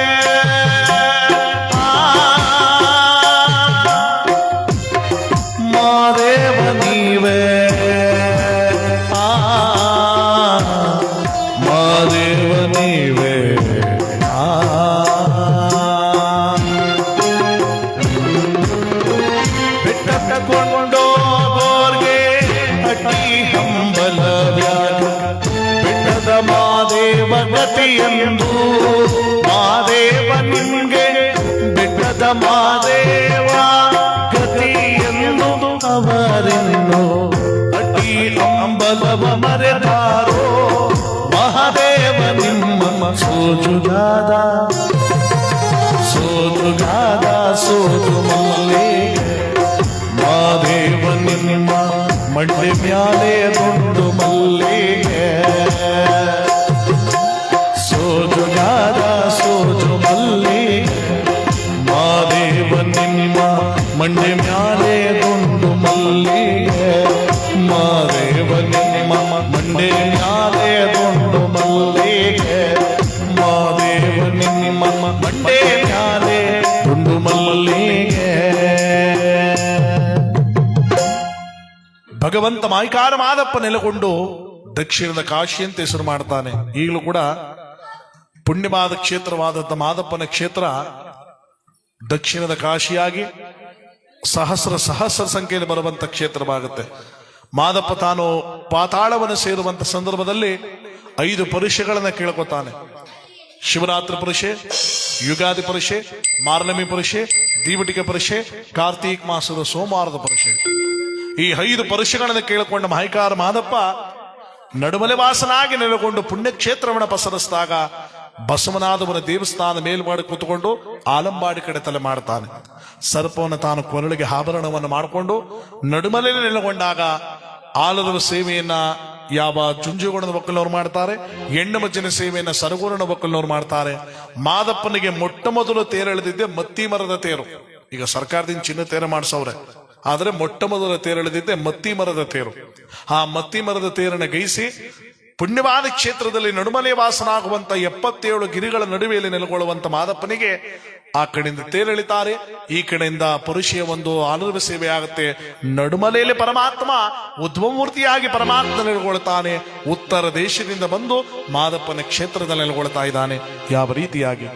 ಮಾದೇವ ನೀವೇ ಮಾದೇವ ನೀವೇ ಬೆಟ್ಟಕೊಂಡೋರ್ಗೆ ಹಟ್ಟಿ ಹಂಬಲ ವ್ಯಾಗ ಬೆಟ್ಟದ ಮಾದೇವ ಗತಿಯೆಂದು ಮಾದೇವ ನಿಮ್ಗೆ ಬೆಟ್ಟದ ಮಾದೇವ ಗತಿಯೆಂದು ಅವರೆನ್ನು ಹಟ್ಟಿ ಹಂಬಲವ ಮರೆತಾರೋ ಮಹಾದೇವ ನಿಮ್ಮ ಸೋಜುಗಾದ ಸೋಜುಗಾದ ಸೋಜು ಮಲ್ಲಿಗೆ ಮಾದೇವ ನಿಮ್ಮ ಮಂಡೆ ಮ್ಯಾಲೆ ದುಂಡು ಮಲ್ಲಿಗೆ ಸೋಜುಗಾದ ಸೋಜು ಮಲ್ಲಿಗೆ ಮಾದೇವ ನಿಮ್ಮ ಮಂಡೆ ಮ್ಯಾಲೆ ದುಂಡು ಮಲ್ಲಿಗೆ ಮಾದೇವ ನಿಮ್ಮ ಮಂಡೆ ಮ್ಯಾಲೆ ದುಂಡು ಮಲ್ಲಿಗೆ ಮಾದೇವ ನಿಮ್ಮ ಮಂಡೆ ಮ್ಯಾಲೆ ದುಂಡು ಮಲ್ಲಿಗೆ ಭಗವಂತ ಮಾಯ್ಕಾರ ಮಾದಪ್ಪ ನೆಲೆಗೊಂಡು ದಕ್ಷಿಣದ ಕಾಶಿ ಅಂತ ಹೆಸರು ಮಾಡ್ತಾನೆ. ಈಗಲೂ ಕೂಡ ಪುಣ್ಯವಾದ ಕ್ಷೇತ್ರವಾದಂಥ ಮಾದಪ್ಪನ ಕ್ಷೇತ್ರ ದಕ್ಷಿಣದ ಕಾಶಿಯಾಗಿ ಸಹಸ್ರ ಸಂಖ್ಯೆಯಲ್ಲಿ ಬರುವಂತ ಕ್ಷೇತ್ರವಾಗುತ್ತೆ. ಮಾದಪ್ಪ ತಾನು ಪಾತಾಳವನ್ನು ಸೇರುವಂತ ಸಂದರ್ಭದಲ್ಲಿ 5 ಪರೀಕ್ಷೆಗಳನ್ನ ಕೇಳ್ಕೊತಾನೆ. ಶಿವರಾತ್ರಿ ಪರೀಕ್ಷೆ, ಯುಗಾದಿ ಪರೀಕ್ಷೆ, ಮಾರ್ನಮಿ ಪರೀಕ್ಷೆ, ದೀವಟಿಕೆ ಪರೀಕ್ಷೆ, ಕಾರ್ತೀಕ ಮಾಸದ ಸೋಮವಾರದ ಪರೀಕ್ಷೆ. ಈ 5 ಪರೀಕ್ಷೆಗಳನ್ನು ಕೇಳಿಕೊಂಡ ಮಹೈಕಾರ ಮಾದಪ್ಪ ನಡುಮಲೆ ವಾಸನಾಗಿ ನೆಲೆಗೊಂಡು ಪುಣ್ಯಕ್ಷೇತ್ರವನ್ನು ಪಸರಿಸಿದಾಗ ಬಸವನಾದವನ ದೇವಸ್ಥಾನ ಮೇಲ್ಮಾಡಿ ಕೂತ್ಕೊಂಡು ಆಲಂಬಾಡಿ ಕಡೆ ತಲೆ ಮಾಡ್ತಾನೆ. ಸರ್ಪವನ್ನು ತಾನು ಕೊರಳಿಗೆ ಆಭರಣವನ್ನು ಮಾಡಿಕೊಂಡು ನಡುಮಲೆಯಲ್ಲಿ ನೆಲೆಗೊಂಡಾಗ ಆಲದ ಸೇವೆಯನ್ನ ಯಾವ ಜುಂಜುಗೋಣದ ಒಕ್ಕಲಿನವ್ರು ಮಾಡ್ತಾರೆ, ಹೆಣ್ಣು ಮಜ್ಜಿನ ಸೇವೆಯನ್ನ ಸರಗೂರಿನ ಒಕ್ಕಲಿನವ್ರು ಮಾಡ್ತಾರೆ. ಮಾದಪ್ಪನಿಗೆ ಮೊಟ್ಟ ಮೊದಲು ತೇರೆಳೆದಿದ್ದೆ ಮತ್ತಿ ಮರದ ತೇರು. ಈಗ ಸರ್ಕಾರದಿಂದ ಚಿನ್ನ ತೇರು ಮಾಡಿಸವ್ರೆ, ಆದ್ರೆ ಮೊಟ್ಟ ಮೊದಲ ತೇರೆಳೆದಿದ್ದೆ ಮತ್ತಿ ಮರದ ತೇರು. ಆ ಮತ್ತಿ ಮರದ ತೇರನ್ನ ಗೈಸಿ ಪುಣ್ಯವಾದ ಕ್ಷೇತ್ರದಲ್ಲಿ ನಡುಮಲೆ ವಾಸನಾಗುವಂತ 77 ಗಿರಿಗಳ ನಡುವೆಯಲ್ಲಿ ನೆಲೆಗೊಳ್ಳುವಂತ ಮಾದಪ್ಪನಿಗೆ ಆ ಕಡೆಯಿಂದ ತೇರೆಳಿತಾರೆ, ಈ ಕಡೆಯಿಂದ ಪರುಷಿಯ ಒಂದು ಆಲದ ಸೇವೆ ಆಗುತ್ತೆ. ನಡುಮಲೆಯಲ್ಲಿ ಪರಮಾತ್ಮ ಉದ್ಭವಮೂರ್ತಿಯಾಗಿ ಪರಮಾತ್ಮ ನೆಲೆಗೊಳ್ತಾನೆ. ಉತ್ತರ ದೇಶದಿಂದ ಬಂದು ಮಾದಪ್ಪನ ಕ್ಷೇತ್ರದಲ್ಲಿ ನೆಲೆಗೊಳ್ತಾ ಇದ್ದಾನೆ. ಯಾವ ರೀತಿಯಾಗಿ